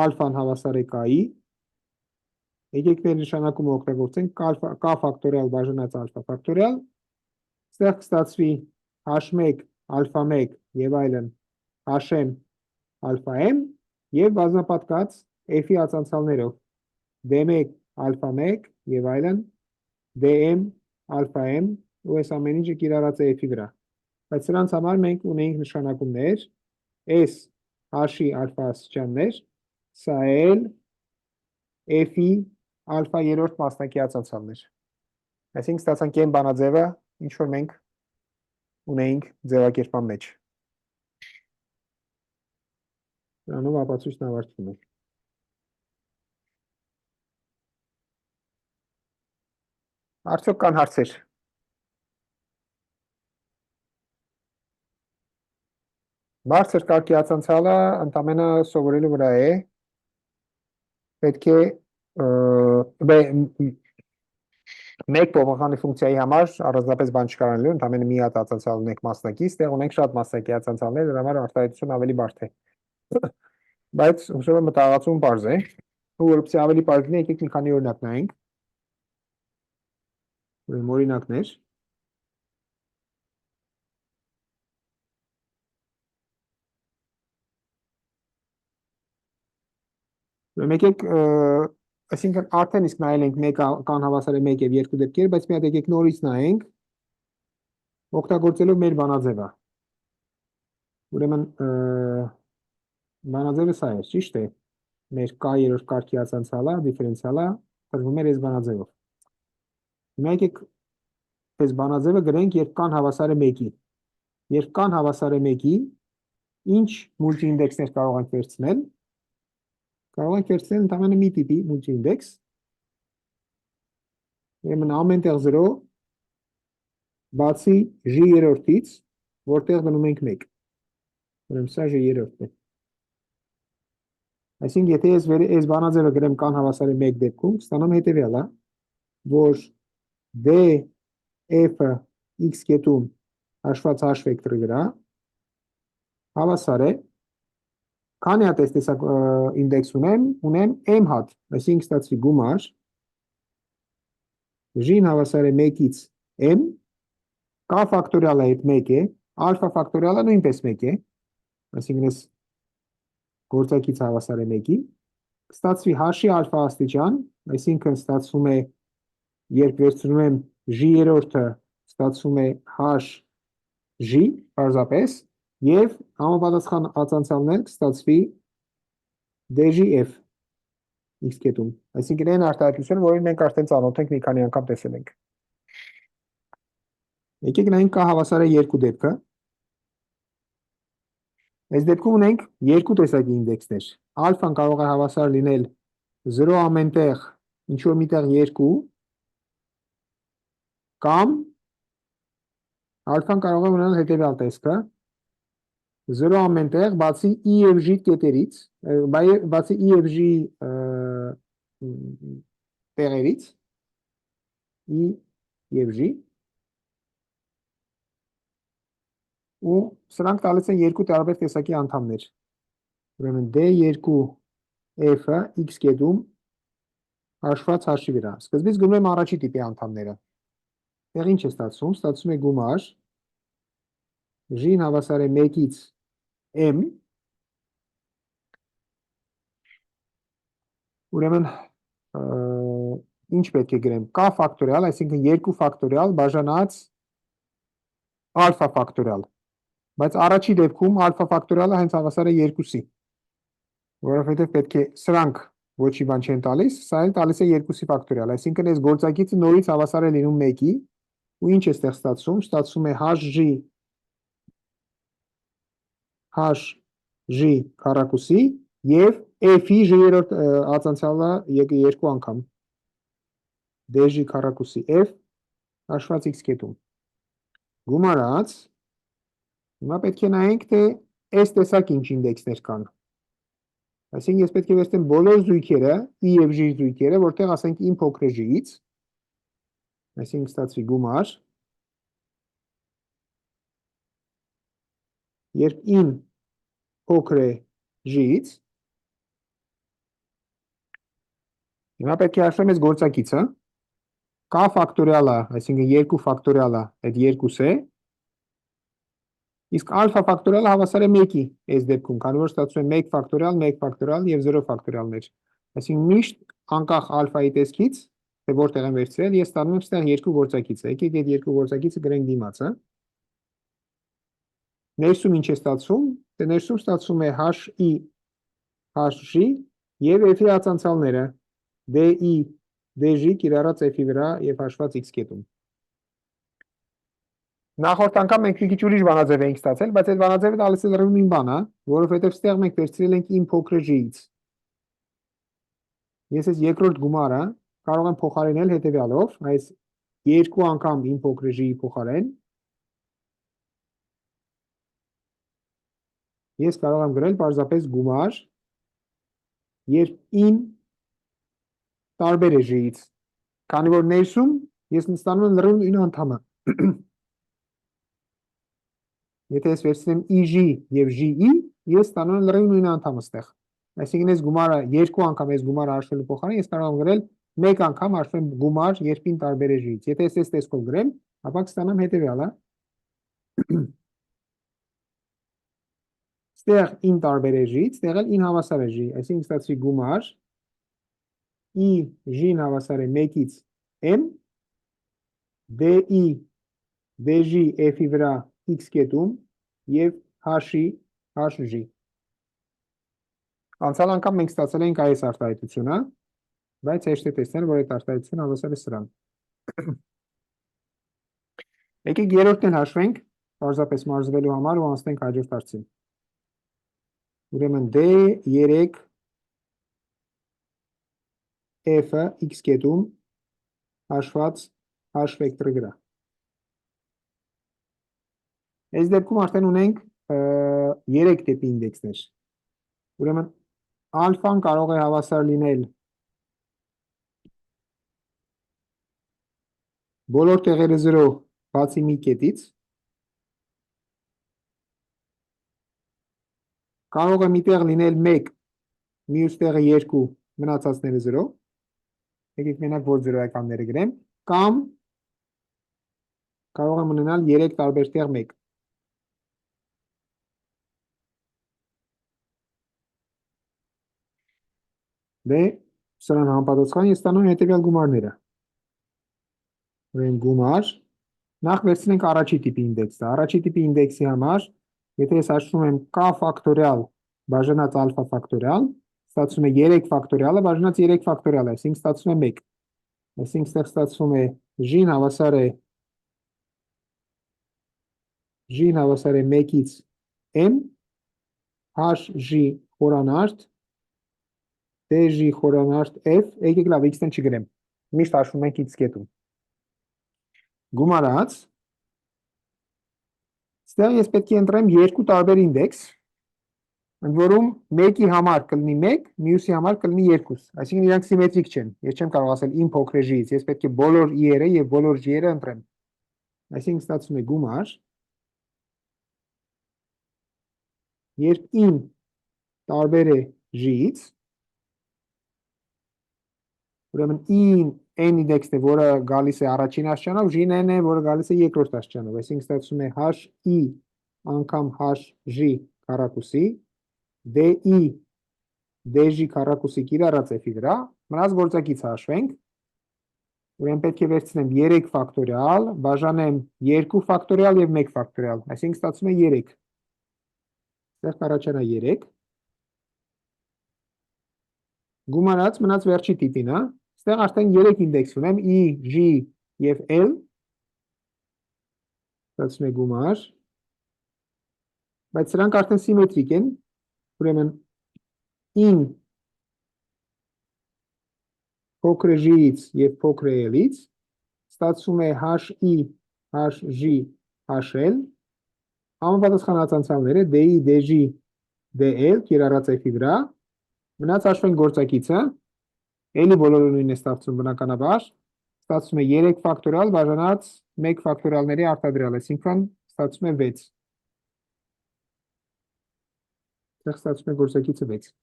ալֆան հավասար է k-ի, եկեք ներնշանակումը օգտագործենք k ֆակտորիալ բաժանած ալֆա ֆակտորիալ, ստեղ կստացվի h1 ալֆա 1 եւ այլն hm ալֆա m եւ բազմապատկած f-ի ածանցալներով d1 ալֆա 1 եւ այլն dm ալֆա m ու այս ամեն ինչը կիրառած է f-ի վրա, բայց սրանց համար մենք ունենք նշանակումներ s h-ի ալֆա աստիճաններ, սա էլ f-ի ալֆա 3-րդ մասնակի ածանցալներ, այսինքն ստացանք այն բանաձևը, ինչ որ մենք ունեինք ձևակերպման մեջ։ Դրանով ապացույցն ավարտվում է։ Արդյոք կան հարցեր։ Բարձր կարգի ածանցալը ընդամենը սովորելու վրա է։ Պետք է մեկ փոփոխանի ֆունկցիայի համար առանձնապես բան չկարանալու, ընդամենը մի հատ ածանցալ ունենք մասնակի, ստեղ ունենք շատ մասնակի ածանցալներ, դրա համար արտահայտությունը ավելի բարդ է։ Բայց հուսով եմ մտահղացում պարզ է, ու որպեսզի ավելի պարզ լինի, եկեք մի քանի օրինակ նայենք։ Օրինակներ։ Եկեք, այսինքն արդեն իսկ նայել ենք մեկ կան հավասար է 1 եւ 2 դեպքեր, բայց մի հատ եկեք նորից նայենք, օգտագործելով մեր բանաձևը։ Ուրեմն բանաձևը սա է, ճիշտ է։ Մեր k-երորդ կարգի ածանցալը, դիֆերենցիալը տրվում էր այս բանաձևով։ Հիմա եկեք այս բանաձևը գրենք, երբ կան հավասար է 1-ի։ Երբ կան հավասար է 1-ի, ինչ մուլտիինդեքսներ կարող ենք վերցնել։ Կարող ենք վերցնել ընդամենը մի տիպի մուլտիինդեքս։ Ուրեմն ամեն տեղ 0, բացի j-երորդից, որտեղ դնում ենք 1։ Ուրեմն սա j-երորդն է։ Այսինքն եթե ես այս բանաձևը գրեմ կան հավասար է 1 դեպքում, կստանամ հետևյալը, որ df-ը x կետում հաշված h վեկտորի վրա հավասար է, քանի հատ այս տեսակ ինդեքս ունեմ m հատ, այսինքն ստացվի գումար j-ն հավասար է 1-ից m, k ֆակտորիալը այդ 1 է, ալֆա ֆակտորիալը նույնպես 1 է, այսինքն այս գործակից հավասար է 1-ի, կստացվի h-ի ալֆա աստիճան, այսինքն ստացվում է, երբ վերցնում եմ j-երորդը, ստացվում է h-j, պարզապես, և համապատասխան ածանցալներ կստացվի dj-f x կետում, այսինքն այն արտահայտությունը, որին մենք արդեն ծանոթ ենք, մի քանի անգամ տեսել ենք։ Եկեք նայենք k հավասար է 2 դեպքը։ Այս դեպքում ունենք երկու տեսակի ինդեքսներ։ Ալֆան կարող է հավասար լինել 0 ամենտեղ ինչ-որ միտեղ 2, կամ ալֆան կարող է ունենալ հետևյալ տեսքը 0 ամենտեղ բացի i և j կետերից, բացի i և j տեղերից, i և j, ու սրանք տալիս են երկու տարբեր տեսակի անդամներ։ Ուրեմն d2f-ը x կետում հաշված h-ի վրա։ Սկզբից գնում եմ առաջի տիպի անդամները։ Տեղ ինչ է ստացվում։ Ստացվում է գումար j-ն հավասար է 1-ից m, Ուրեմն ինչ պետք է գրեմ, k ֆակտորիալ, այսինքն 2 ֆակտորիալ բաժանած ալֆա ֆակտորիալ, բայց առաջի դեպքում ալֆա ֆակտորիալը հենց հավասար է 2-ի, որովհետև պետք է սրանք ոչի բան չեն տալիս, սա էլ տալիս է 2-ի ֆակտորիալ, այսինքն այս գործակիցը նորից հավասար է լինում 1-ի, ու ինչ է ստեղ ստացվում, ստացվում է hg քառակուսի և f-ի g-երորդ ածանցյալը երկու անգամ, dg քառակուսի f հաշված x կետում։ Գումարած, հիմա պետք է նայենք, թե այս տեսակ ինչ ինդեքսներ կան։ Այսինքն ես պետք է վերցնեմ բոլոր զույգերը, i և g զույգերը, որտեղ ասենք իմ փոքր է g-ից, այսինքն ստացվի գումար, երբ իմ փոքր է g-ից, հիմա պետք է հաշվեմ այս գործակիցը, k ֆակտորիալը, այսինքն 2 ֆակտորիալը այդ 2 է, իսկ ալֆա ֆակտորիալը հավասար է 1-ի այս դեպքում, քանի որ ստացվում է 1 ֆակտորիալ և 0 ֆակտորիալներ։ Այսինքն միշտ անկախ ալֆայի տեսքից, թե որտեղ եմ վերցրել, ես ստանում եմ ստեղ 2 գործակիցը, եկեք այդ 2 գործակիցը գրենք դիմացը։ Ներսում ինչ է ստացվում, թե ներսում ստացվում է hi hg և f-ի ածանցյալները di dg կիրառած f-ի վրա և հաշված x կետում։ Նախորդ անգամ մենք մի քիչ ուրիշ բանաձև էինք ստացել, բայց այդ բանաձևը տալիս է լրիվ նույն բանը, որովհետև ստեղ մենք վերցրել ենք իմ փոքր g-ից։ Ես այս երկրորդ գումարը կարող եմ փոխարինել հետևյալով, այս 2 անգամ իմ փոքր g-ի փոխարեն, ես կարող եմ գրել պարզապես գումար, երբ իմ տարբեր է g-ից, քանի որ ներսում ես ստանում եմ լրիվ նույն անդամը։ Եթե ես վերցնեմ eg և gi, ես ստանում եմ լրիվ նույն անդամը ստեղ։ Այսինքն այս գումարը 2 անգամ այս գումարը հաշվելու փոխարեն ես կարող եմ գրել 1 անգամ հաշվեմ գումար, երբ ին տարբեր է g-ից։ Եթե ես այս տեսքով գրեմ, ապա կստանամ հետևյալը։ Ստեղ ին տարբեր է g-ից, ստեղ էլ ին հավասար է g, այսինքն ստացվի գումար i g-ն հավասար է 1-ից m, di dg f-ի վրա x կետում և h-ի hg։ Անցյալ անգամ մենք ստացել ենք այս արտահայտությունը, բայց հեշտ է տեսնել, որ այդ արտահայտությունը հավասար է սրան։ Եկեք երրորդն էլ հաշվենք, պարզապես մարզվելու համար ու անցնենք հաջորդ հարցին։ Ուրեմն d3 f-ը x կետում հաշված h վեկտորի վրա։ Այս դեպքում արդեն ունենք 3 տիպի ինդեքսներ։ Ուրեմն ալֆան կարող է հավասար լինել բոլոր տեղերը 0 բացի մի կետից, կարող է մի տեղ լինել 1, մյուս տեղը 2, մնացածները 0, եկեք մենակ որ 0-ականները գրեմ, կամ կարող եմ ունենալ 3 տարբեր տեղ 1։ Դե, սրան համապատասխան ես ստանում հետևյալ գումարները։ Ուրեմն գումար, նախ վերցնենք առաջի տիպի ինդեքսը։ Առաջի տիպի ինդեքսի համար, եթե ես հաշվում եմ k ֆակտորիալ բաժանած ալֆա ֆակտորիալ, ստացվում է 3 ֆակտորիալը բաժանած 3 ֆակտորիալ, այսինքն ստացվում է 1։ Այսինքն ստեղ ստացվում է g-ն հավասար է 1-ից m, hg խորանարդ, dg խորանարդ f, եկեք լավ x-ն չգրեմ, միշտ հաշվում ենք x կետում։ Գումարած, ստեղ ես պետք է ընտրեմ 2 տարբեր ինդեքս, ընդ որում մեկի համար կլինի 1, մյուսի համար կլինի 2, այսինքն իրանք սիմետրիկ չեն, ես չեմ կարող ասել իմ փոքր է g-ից, ես պետք է բոլոր i-երը և բոլոր g-երը ընտրեմ։ Այսինքն ստացվում է գումար, երբ իմ տարբեր է g-ից, ուրեմն i-ն n ինդեքսն է, որը գալիս է առաջին աստիճանով, g-ն n է, որը գալիս է երկրորդ աստիճանով, այսինքն ստացվում է hi անգամ hg քառակուսի, di դեժի քառակուսի կիրառած էֆի վրա, մնաց գործակիցը հաշվենք, ուրեմն պետք է վերցնեմ 3 ֆակտորիալ, բաժանեմ 2 ֆակտորիալ եւ 1 ֆակտորիալ, այսինքն ստացվում է 3։ Այստեղ կառաջանա 3։ Գումարած մնաց վերջի տիպին, հա։ Այստեղ արդեն 3 ինդեքս ունեմ, E, G եւ L։ Ստացվում է գումար։ Բայց սրանք արդեն սիմետրիկ են, ուրեմն in փոքր G-ից եւ փոքր L-ից ստացվում է HI, HG, HL, համապատասխան անցյալները DI, DG, DL կիրառած F-ի վրա, մնաց հաշվենք գործակիցը, L-ի բոլորը նույնն է ստացվում բնականաբար, ստացվում է 3 ֆակտորիալ բաժանած 1 ֆակտորիալների արտադրյալ, այսինքն ստացվում է 6։ Այստեղ ստացվում է գործակիցը 6։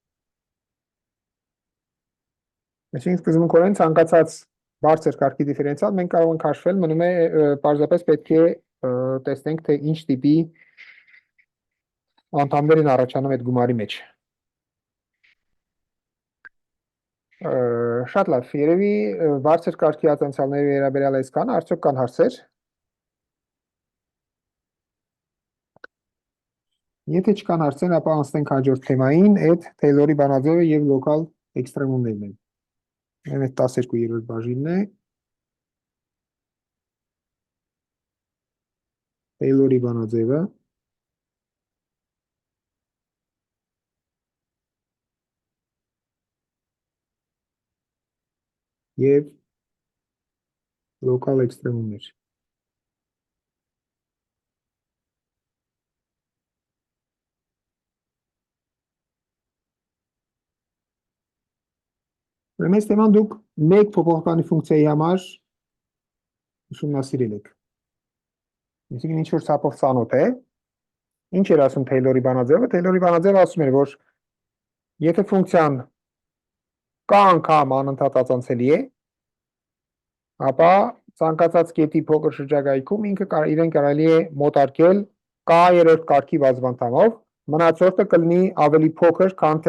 Այսինքն սկզբունքորեն ցանկացած բարձր կարգի դիֆերենցիալ մենք կարող ենք հաշվել, մնում է պարզապես պետք է տեսնենք թե ինչ տիպի անդամներ են առաջանում այդ գումարի մեջ։ Շատ լավ, երևի բարձր կարգի ատենցիալների վերաբերյալ այսքան, արդյոք կան հարցեր։ Եթե չկան հարցեր, ապա անցնենք հաջորդ թեմային, այդ Թեյլորի բանաձևը եւ լոկալ էքստրեմումներն են։ Այդ 12-րդ բաժինն է։ Թեյլորի բանաձևը։ Եվ լոկալ էքստրեմումներ։ Այս թեման դուք մեկ փոփոխականի ֆունկցիայի համար ուսումնասիրել եք։ Այսինքն ինչ-որ ցապով ծանոթ է։ Ինչ էր ասում Թեյլորի բանաձևը։ Թեյլորի բանաձևը ասում էր, որ եթե ֆունկցիան k անգամ անընդհատ ածանցելի է, ապա ցանկացած կետի փոքր շրջագայքում ինքը իրեն կարելի է մոտարկել k-րդ կարգի բազմանդամով, մնացորդը կլինի ավելի փոքր, քան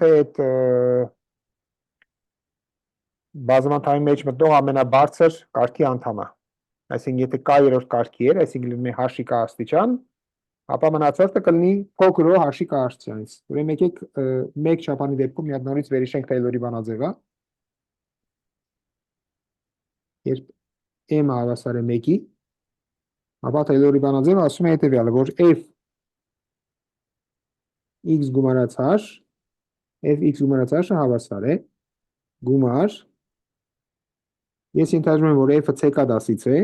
թե այդ բազմանդամի մեջ մտնող ամենաբարձր կարգի անդամը։ Այսինքն եթե k-րդ կարգի էր, այսինքն լինի h-ի k աստիճան, ապա մնացորդը կլինի փոքր O h-ի k աստիճանից։ Ուրեմն եկեք մեկ չափանի դեպքում մի հատ նորից վերհիշենք Թեյլորի բանաձևը։ Երբ m-ը հավասար է 1-ի, ապա Թեյլորի բանաձևը ասում է հետևյալը, որ f x գումարած h, f(x) գումարած h-ը հավասար է գումար, ես ենթադրում եմ, որ f-ը c-կա դասից է,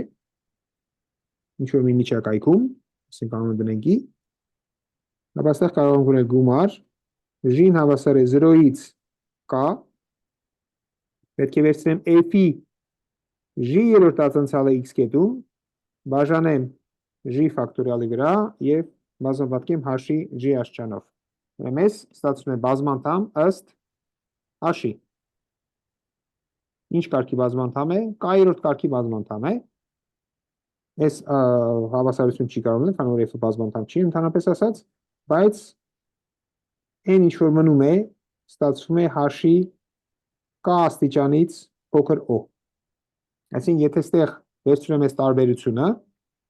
ինչ-որ մի միջակայքում, ասենք անում դնենք i, ապա այստեղ կարող ենք ունել գումար, g-ն հավասար է 0-ից k, պետք է վերցնեմ f-ի g-րդ ածանցյալը x կետում, բաժանեմ g ֆակտորիալի վրա և բազմապատկեմ h-ի g աստիճանով։ Մեզ ստացվում է բազմանդամ ըստ h-ի։ Ինչ կարգի բազմանդամ է, k-րդ կարգի բազմանդամ է, այս հավասարություն չի կարող լինել, քանի որ f-ը բազմանդամ չի ընդհանրապես ասած, բայց այն ինչ որ մնում է, ստացվում է h-ի k աստիճանից փոքր o։ Այսինքն եթե ստեղ վերցրեմ այս տարբերությունը,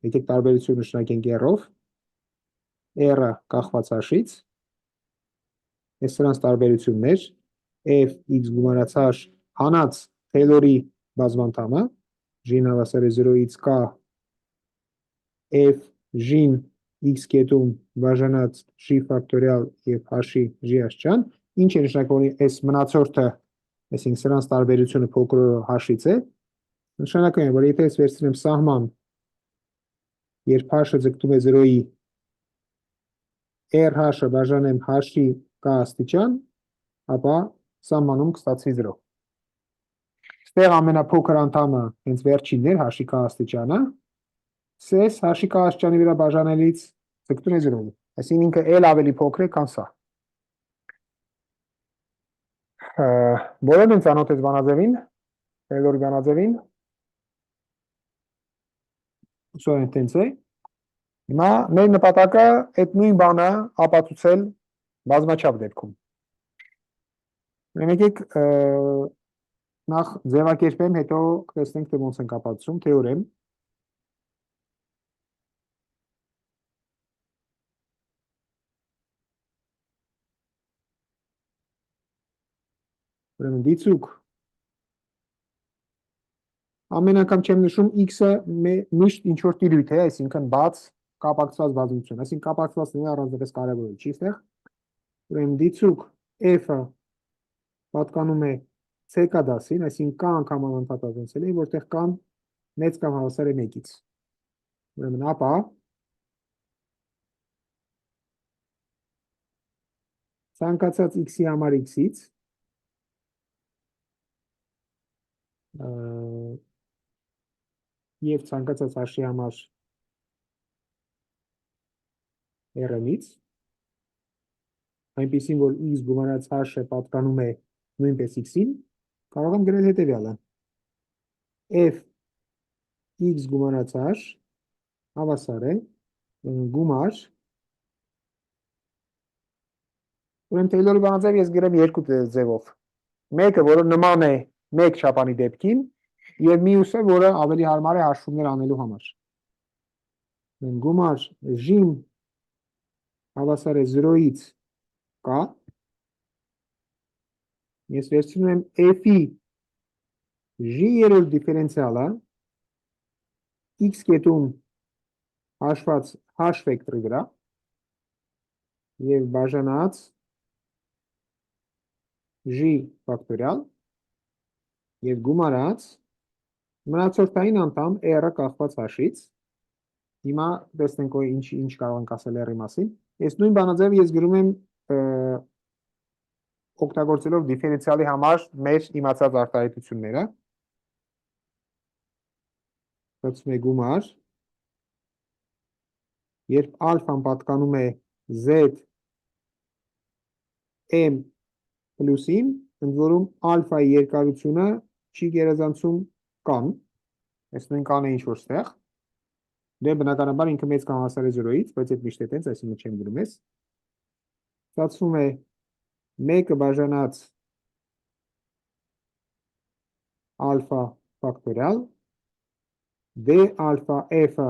եկեք տարբերությունը նշանակենք r-ով, r-ը կախված h-ից, այս սրանց տարբերություններ, f x գումարած h հանած Թեյլորի բազմանդամը, g-ն հավասար է 0-ից k, f g-ն x կետում բաժանած g ֆակտորիալ և h-ի g աստիճան, ինչ է նշանակում, որ այս մնացորդը, այսինքն սրանց տարբերությունը փոքր h-ից է, նշանակում է, որ եթե ես վերցնեմ սահման, երբ h-ը ձգտում է 0-ի, r-h-ը բաժանեմ h-ի k աստիճան, ապա սահմանում կստացվի 0։ Ստեղ ամենափոքր անդամը հենց վերջինն էր, h-ի k աստիճանը, սես h-ի k աստիճանի վրա բաժանելից ձգտում է 0-ի, այսինքն ինքը էլ ավելի փոքր է, քան սա։ Բոլորն են ծանոթ այս բանաձևին, Թեյլորի բանաձևին, ուսումն տենց է, Հիմա մեր նպատակը այդ նույն բանը ապացուցել բազմաչափ դեպքում։ Եկեք նախ ձևակերպեմ, հետո կտեսնենք թե ոնց ենք ապացուցում թեորեմ։ Ուրեմն դիցուք ամեն անգամ չեմ նշում x-ը միշտ ինչ որ տիրույթ է, այսինքն բաց կապակցված բազմություն, այսինքն կապակցված լինի առանձնապես կարևոր չի ստեղ։ Ուրեմն դիցուք f-ը պատկանում է c-կա դասին, այսինքն k անգամ անընդհատացնել է, որտեղ կան մեծ կամ հավասար է 1-ից։ Ուրեմն ապա ցանկացած x-ի համար x-ից եւ ցանկացած հաշվի համար r-ից այնպեսին, որ x գումարած h-ը պատկանում է նույնպես x-ին, կարող եմ գրել հետևյալը. f x գումարած h հավասար է գումար, ուրեմն Թեյլորի բանաձև ես գրեմ երկու ձևով, մեկը, որը նման է մեկ չափանի դեպքին, եւ մյուսը, որը ավելի հարմար է հաշվումներ անելու համար։ Գումար j հավասար է 0-ից k, ես վերցնում եմ f-ի j-երորդ դիֆերենցիալը x կետում հաշված h վեկտորի վրա եւ բաժանած j ֆակտորիալ եւ գումարած մնացորդային անդամ r-ը կախված h-ից։ Հիմա տեսնենք ինչ կարող ենք ասել r-ի մասին։ Ես նույն բանաձևը ես գրում եմ օգտագործելով դիֆերենցիալի համար մեր իմացած արտահայտությունները։ Ստացվում է գումար, երբ ալֆան պատկանում է z m պլյուսին, ընդ որում ալֆայի երկարությունը չի գերազանցում կան, այս նույն կանը ինչ որ ստեղ, դե բնականաբար ինքը մեծ կամ հավասար է 0-ից, բայց այդ միշտ է տենց, այսինքն չեմ գրում ես, ստացվում է 1-ը բաժանած ալֆա ֆակտորիալ, d ալֆա f-ը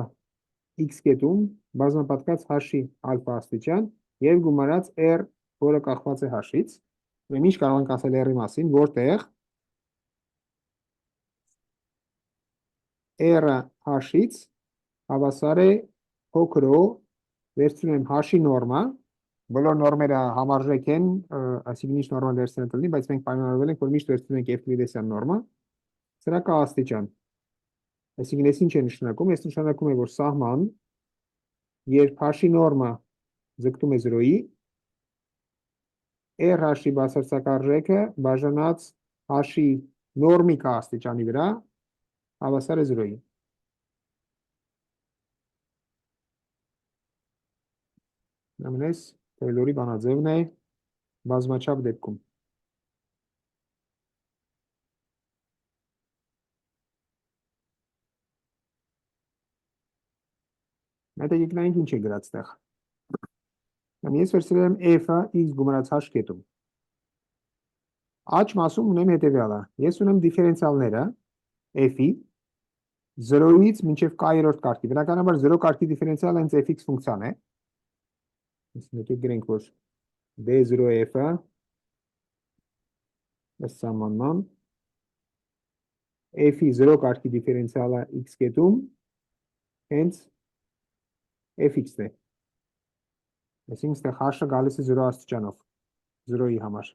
x կետում բազմապատկած h-ի ալֆա աստիճան եւ գումարած r, որը կախված է h-ից, ինչ կարող ենք ասել r-ի մասին, որտեղ r-ը h-ից հավասար է փոքր o, վերցնում եմ h-ի նորմա, բոլոր նորմերը համարժեք են, այսինքն ինչ նորմալ վերցնել տնի, բայց մենք պայմանավորվել ենք, որ միշտ վերցնում ենք Էվկլիդեսյան նորմա, սրա կա աստիճան, այսինքն ես ինչ է նշանակում, ես նշանակում է, որ սահման, երբ h-ի նորմա ձգտում է 0-ի, r-h-ի բացարձակարժեքը բաժանած h-ի նորմի կա աստիճանի վրա հավասար է 0-ի։ Ամենես Թեյլորի բանաձևն է բազմաչափ դեպքում։ Հետո եկեք նայենք ինչ է գրած տեղ։ Ես վերցրել եմ f-ը x գումարած h կետում։ H մասում ունեմ հետևյալը։ Ես ունեմ դիֆերենցիալները f-ի 0-ից մինչև k-երորդ կարգի։ Բնականաբար 0 կարգի դիֆերենցիալը հենց fx ֆունկցիան է։ Եկեք գրենք, որ d0f-ը ըստ սահմանման f-ի 0 կարգի դիֆերենցիալը x կետում հենց fx-ն է։ Այսինքն ստեղ h-ը գալիս է 0 աստիճանով 0-ի համար։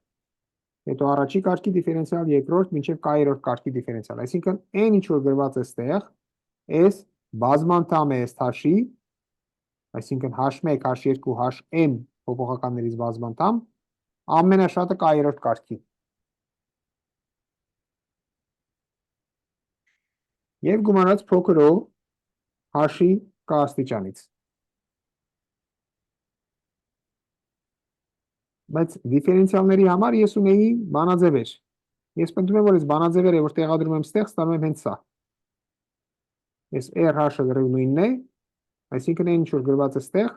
Հետո առաջի կարգի դիֆերենցիալ, երկրորդ մինչև k-երորդ կարգի դիֆերենցիալ, այսինքն այն ինչ որ գրված է ստեղ, այս բազմանդամ է ըստ h-ի, այսինքն h1, h2, hm փոփոխականներից բազմանդամ, ամենաշատը k-երորդ կարգի։ Եվ գումարած փոքր o h-ի k աստիճանից։ Բայց դիֆերենցիալների համար ես ունեի բանաձևեր։ Ես պնդում եմ, որ այս բանաձևերը, որ տեղադրում եմ ստեղ, ստանում եմ հենց սա։ Ես RH-ը գրել նույնն է, Այսինքն այն ինչ որ գրված է ստեղ,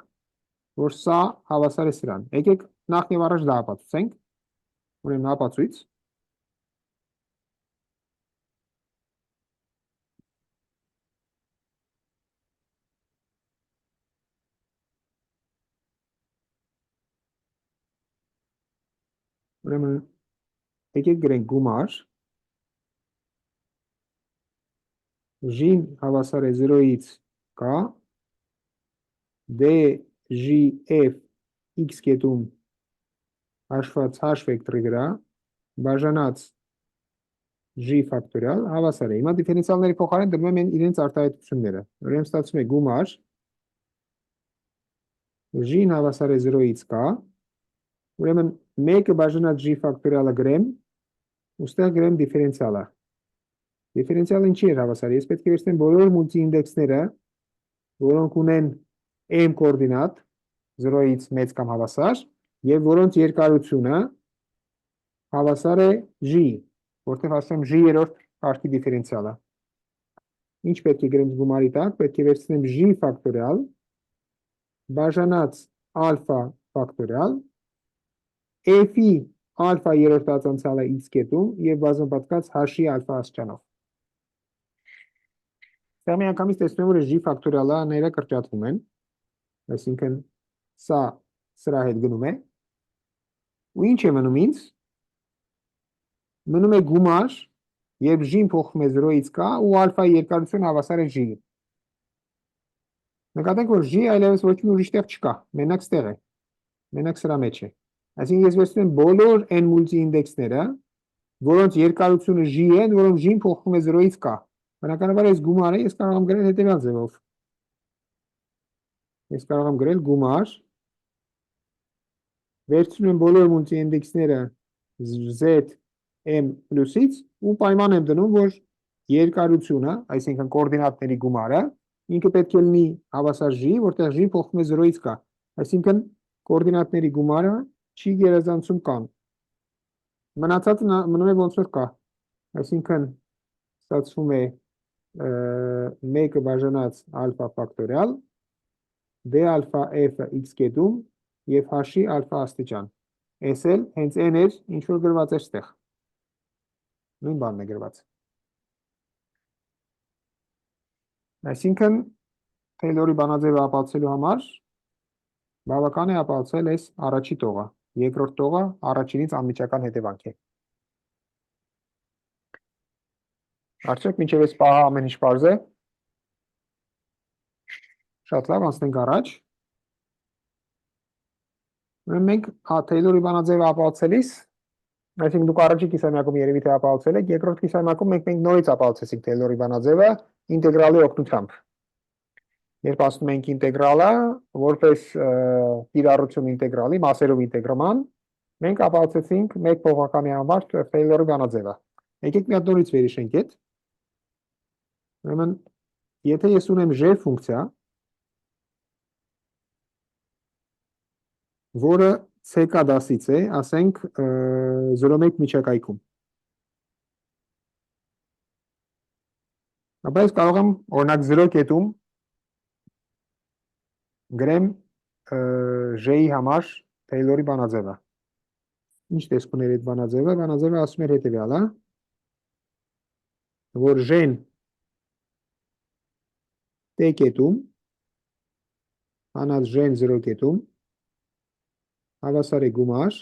որ սա հավասար է սրան։ Եկեք նախ եւ առաջ դա ապացուցենք։ Ուրեմն ապացույց Ուրեմն եկեք գրենք գումար J-ն հավասար է 0-ից k DGF x կետում հաշված h վեկտորի վրա բաժանած G ֆակտորիալ հավասար է։ Հիմա դիֆերենցիալների փոխարեն դնում եմ իրենց արտահայտությունները։ Ուրեմն ստացվում է գումար J-ն հավասար է 0-ից k Ուրեմն 1-ը բաժանած G ֆակտորիալը գրեմ, ուստեղ գրեմ դիֆերենցիալը։ Դիֆերենցիալը ինչի է հավասար։ Ես պետք է վերցնեմ բոլոր մուլտի-ինդեքսները, որոնք ունեն m կոորդինատ 0-ից մեծ կամ հավասար, եւ որոնց երկարությունը հավասար է G, որտեղ ասեմ G-երորդ կարգի դիֆերենցիալը։ Ինչ պետք է գրեմ գումարի տակ, պետք է վերցնեմ G ֆակտորիալ բաժանած ալֆա ֆակտորիալ f-ի ալֆա երրորդ ածանցալը x կետում եւ բազմապատկած h-ի ալֆա աստիճանով։ Սա միանգամից տեսնում որ G ֆակտորիալը ները կրճատվում են, այսինքն սա սրա հետ գնում է։ Ու ինչ է մնում ինձ։ Մնում է գումար, երբ G-ն փոխվում է 0-ից k ու ալֆայի երկարությունը հավասար է G-ի։ Նկատենք, որ G այլևս ոչ մի ուրիշ տեղ չկա, մենակ ստեղ է, մենակ սրա մեջ է։ Այսինքն ես վերցնում եմ բոլոր n մուլտի-ինդեքսները, որոնց երկարությունը G են, որոնք G-ն փոխվում է 0-ից k։ Բնականաբար այս գումարը ես կարող եմ գրել հետևյալ ձևով։ Ես կարող եմ գրել գումար, վերցնում եմ բոլոր մուլտի-ինդեքսները Z m պլյուսից ու պայման եմ դնում, որ երկարությունը, այսինքն կոորդինատների գումարը, ինքը պետք է լինի հավասար G, որտեղ G փոխվում է 0-ից k։ Այսինքն կոորդինատների գումարը չի գերազանցում k-ն։ Մնացածը մնում է ոնց որ կա։ Այսինքն ստացվում է 1-ը բաժանած ալֆա ֆակտորիալ d ալֆա f-ը x կետում եւ h-ի ալֆա աստիճան։ Այս էլ հենց n էր, ինչ որ գրված էր ստեղ։ Նույն բանն է գրված։ Այսինքն Թեյլորի բանաձևը ապացուցելու համար բավական է ապացուցել այս առաջի տողը, երկրորդ տողը առաջինից անմիջական հետևանք է։ Արդյոք մինչև այս պահը ամեն ինչ պարզ է։ Շատ լավ, անցնենք առաջ։ Մենք Թեյլորի բանաձևը ապացուցելիս, այսինքն դուք առաջի կիսամյակում երևի թե ապացուցել եք, երկրորդ կիսամյակում մենք նորից ապացուցեցինք Թեյլորի բանաձևը ինտեգրալի օգնությամբ։ Երբ ասում ենք ինտեգրալը, որպես կիրառություն ինտեգրալի, մասերով ինտեգրման, մենք ապացուցեցինք մեկ փոխականի համար Թեյլորի բանաձևը։ Եկեք մի հատ նորից վերհիշենք այդ։ Ուրեմն, եթե ես ունեմ J ֆունկցիա, որը CK դասից է, ասենք 0,1 միջակայքում։ Ապա ես կարող եմ օրինակ 0 կետում գրեմ J-ի համար Թեյլորի բանաձևը։ Ինչ տեսք ուներ այդ բանաձևը։ Բանաձևը ասում էր հետևյալը, որ J-ն T կետում, հանած J-ն 0 կետում, հավասար է գումար,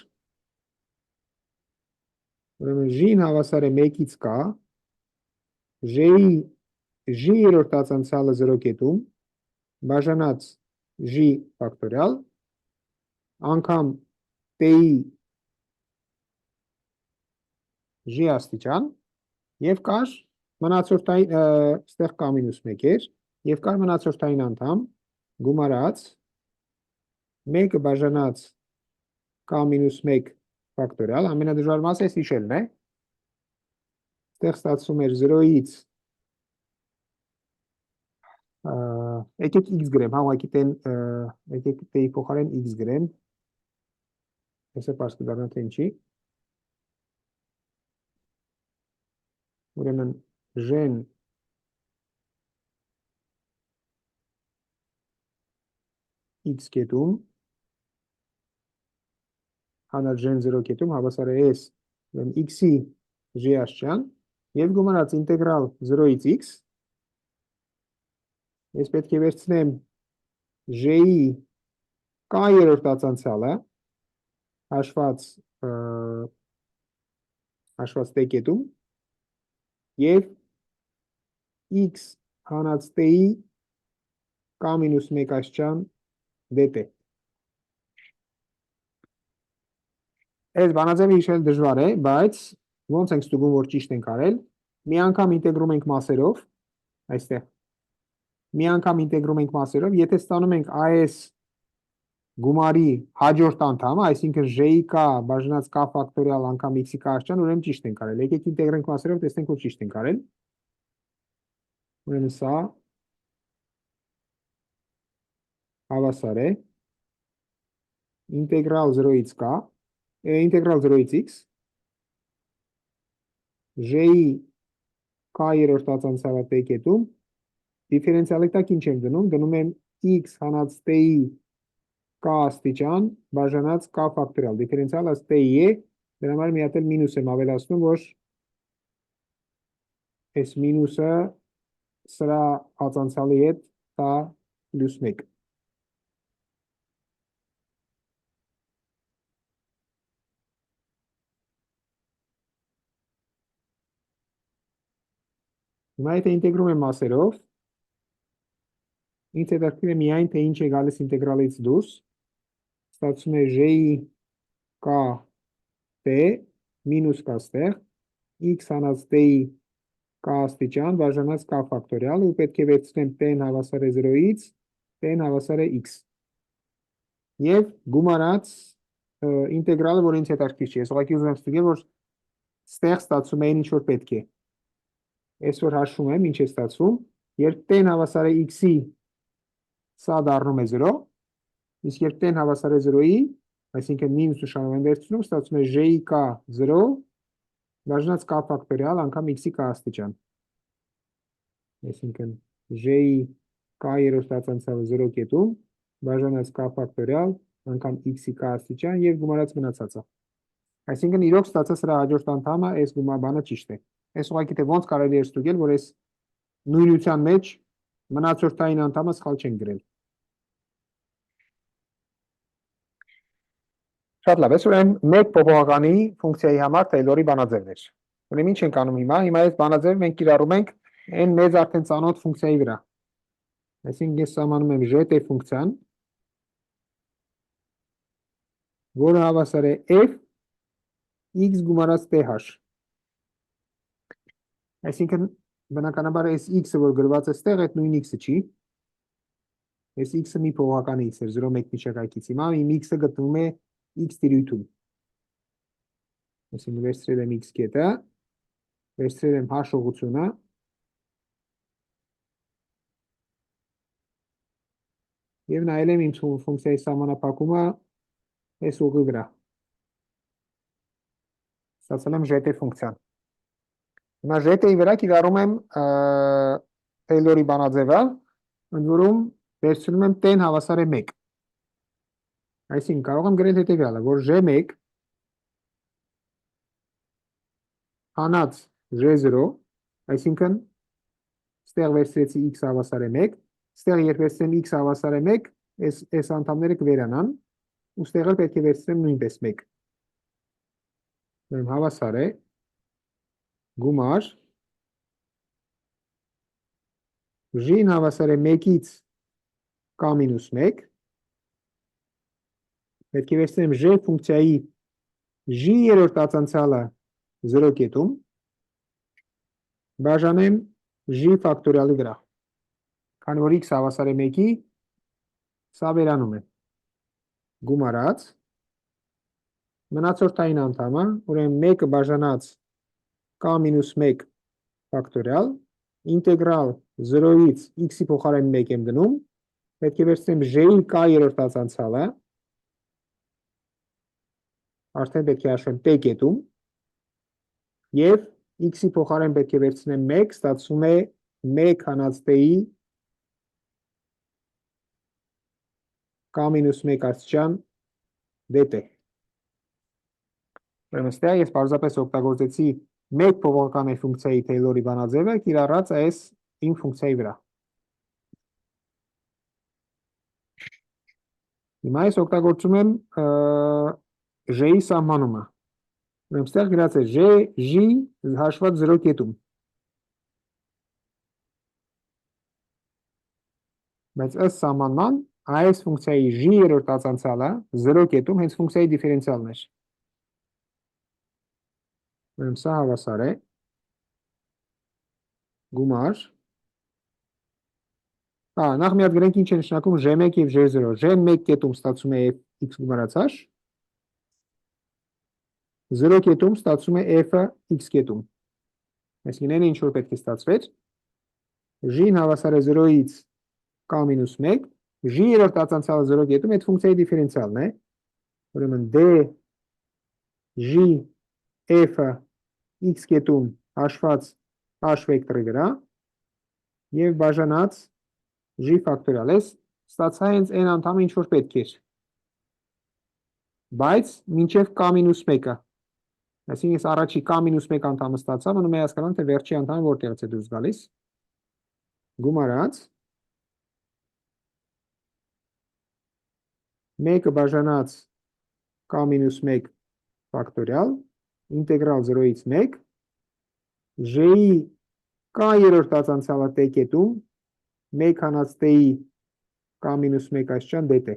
ուրեմն J-ն հավասար է 1-ից k, J-ի J-երորդ ածանցալը 0 կետում, բաժանած J ֆակտորիալ, անգամ T-ի J աստիճան, եւ կար մնացորդային, ստեղ k-1 էր, եւ կար մնացորդային անդամ, գումարած, 1-ը բաժանած k-1 ֆակտորիալ, ամենադժվար մասը էս հիշելն է, ստեղ ստացվում էր 0-ից, եկեք x գրեմ, ուղղակի եկեք t-ի փոխարեն x գրեմ, ես է պարզ կդառնա թե ինչի, ուրեմն J-ն x կետում հանած ժ-ն 0 կետում հավասար է s x-ի g աշճան և գումարած ինտեգրալ 0-ից x ես պետք է վերցնեմ g-ի k երրորդ ածանցյալը հաշված t կետում և x հանած t-ի k-1 աշճան dt։ Այս բանաձևը հիշել դժվար է, բայց ոնց ենք ստուգում, որ ճիշտ ենք արել, մի անգամ ինտեգրում ենք մասերով, այստեղ, մի անգամ ինտեգրում ենք մասերով, եթե ստանում ենք AS գումարի հաջորդ անդամը, այսինքն j-ի k բաժանած k ֆակտորիալ անգամ x-ի k աշճան, ուրեմն ճիշտ ենք արել։ Եկեք ինտեգրենք մասերով, տեսնենք, որ ճիշտ ենք արել։ Ուրեմն սա հավասար է ինտեգրալ 0-ից k, ինտեգրալ 0-ից x, j-ի k երրորդ ածանցյալը t կետում, դիֆերենցիալի տակ ինչ եմ դնում, դնում եմ x հանած t-ի k աստիճան բաժանած k ֆակտորիալ, դիֆերենցիալը t-ի է, դրա համար մի հատ էլ մինուս եմ ավելացնում, որ այս մինուսը սրա ածանցյալի հետ տա պլյուս 1։ Հիմա եթե ինտեգրում եմ մասերով, ինձ հետաքրքիր է միայն, թե ինչ է գալիս ինտեգրալից դուրս, ստացվում է j-ի k t մինուս k ստեղ, x հանած t-ի k աստիճան բաժանած k ֆակտորիալ, ու պետք է վերցնեմ t-ն հավասար է 0-ից, t-ն հավասար է x։ Եվ գումարած ինտեգրալը, որ ինձ հետաքրքիր չի, ես ուղղակի ուզում եմ ստուգել, որ ստեղ ստացվում է ինչ որ պետք է։ Այսօր հաշվում եմ, ինչ է ստացվում, երբ t-ն հավասար է x-ի, սա դառնում է 0, իսկ երբ t-ն հավասար է 0-ի, այսինքն մինուս նշանով եմ վերցնում, ստացվում է j-ի k 0 բաժանած k ֆակտորիալ անգամ x-ի k աստիճան։ Այսինքն j-ի k երրորդ ածանցյալը 0 կետում բաժանած k ֆակտորիալ անգամ x-ի k աստիճան և գումարած մնացածը։ Այսինքն իրոք ստացա սրա հաջորդ անդամը, այս բանը ճիշտ է։ Այս ուղղակի թե ոնց կարելի է ստուգել, որ այս նույնության մեջ մնացորդային անդամը սխալ չեն գրել։ Շատ լավ, այս ուրեմն մեկ փոփոխականի ֆունկցիայի համար Թեյլորի բանաձևն էր։ Ուրեմն ինչ ենք անում հիմա։ Հիմա այս բանաձևը մենք կիրառում ենք այն մեծ արդեն ծանոթ ֆունկցիայի վրա։ Այսինքն ես սահմանում եմ ЖT ֆունկցիան, որը հավասար է f x գումարած th։ Այսինքն բնականաբար այս x-ը, որ գրված է ստեղ, այդ նույն x-ը չի։ Այս x-ը մի փոփոխական x էր 0,1 միջակայքից։ Հիմա իմ x-ը գտնվում է x տիրույթում։ Այսինքն վերցրել եմ x կետը, վերցրել եմ հաշողությունը և նայել եմ իմ ֆունկցիայի սահմանափակումը այս ուղի վրա։ Ստացել եմ ЖT ֆունկցիան։ Հիմա ЖT-ի վրա կիրառում եմ Թեյլորի բանաձևը, ընդ որում վերցնում եմ t-ն հավասար է 1։ Այսինքն կարող եմ գրել հետևյալը, որ J1 հանած J0, այսինքն ստեղ վերցրեցի x հավասար է 1, ստեղ երբ վերցնեմ x հավասար է 1, այս անդամները կվերանան, ու ստեղ էլ պետք է վերցնեմ նույնպես 1։ Ուրեմն հավասար է գումար j-ն հավասար է 1-ից k-1, պետք է վերցնեմ j ֆունկցիայի j երրորդ ածանցյալը 0 կետում, բաժանեմ j ֆակտորիալի վրա, քանի որ x հավասար է 1-ի, սա վերանում է, գումարած, մնացորդային անդամը, ուրեմն 1-ը բաժանած k-1 ֆակտորիալ, ինտեգրալ 0-ից x-ի փոխարեն 1 եմ դնում, պետք է վերցնեմ j-ի k երրորդ ածանցյալը, արդեն պետք է հաշվեմ t կետում, և x-ի փոխարեն պետք է վերցնեմ 1, ստացվում է 1 հանած t-ի K-1 աստիճան դեպ է։ Ուրեմն ստեղ ես պարզապես օգտագործեցի մեկ փոփոխական ֆունկցիայի Taylor-ի բանաձևը կիրառած այս իմ ֆունկցիայի վրա։ Հիմա ես օգտագործում եմ J-ի սահմանումը։ Ուրեմն ստեղ գրած է J հաշված 0 կետում։ Բայց ըստ սահմանման այս ֆունկցիայի J-երորդ ածանցյալը 0 կետում հենց ֆունկցիայի դիֆերենցիալն էր։ Ուրեմն սա հավասար է գումար։ Նախ մի հատ գրենք ինչ է նշանակում J1 եւ J0։ J1 կետում ստացվում է x գումարած h, 0 կետում ստացվում է f-ը x կետում։ Այսինքն այն ինչ որ պետք է ստացվեր, J-ն հավասար է 0-ից k-1, J-երորդ ածանցյալը 0 կետում այդ ֆունկցիայի դիֆերենցիալն է։ Ուրեմն d J f-ը x կետում հաշված h վեկտորի վրա եւ բաժանած J ֆակտորիալ էս ստացա հենց այն անդամը ինչ որ պետք էր։ Բայց մինչև k-1-ը։ Այսինքն ես առաջի k-1 անդամը ստացա, մնում է հասկանալ թե վերջի անդամը որտեղից է դուրս գալիս։ Գումարած 1 բաժանած k-1 ֆակտորիալ ինտեգրալ 0-ից 1 J-ի k-երորդ ածանցյալը t կետում 1 հանած t-ի k-1 աստիճան դեպ է։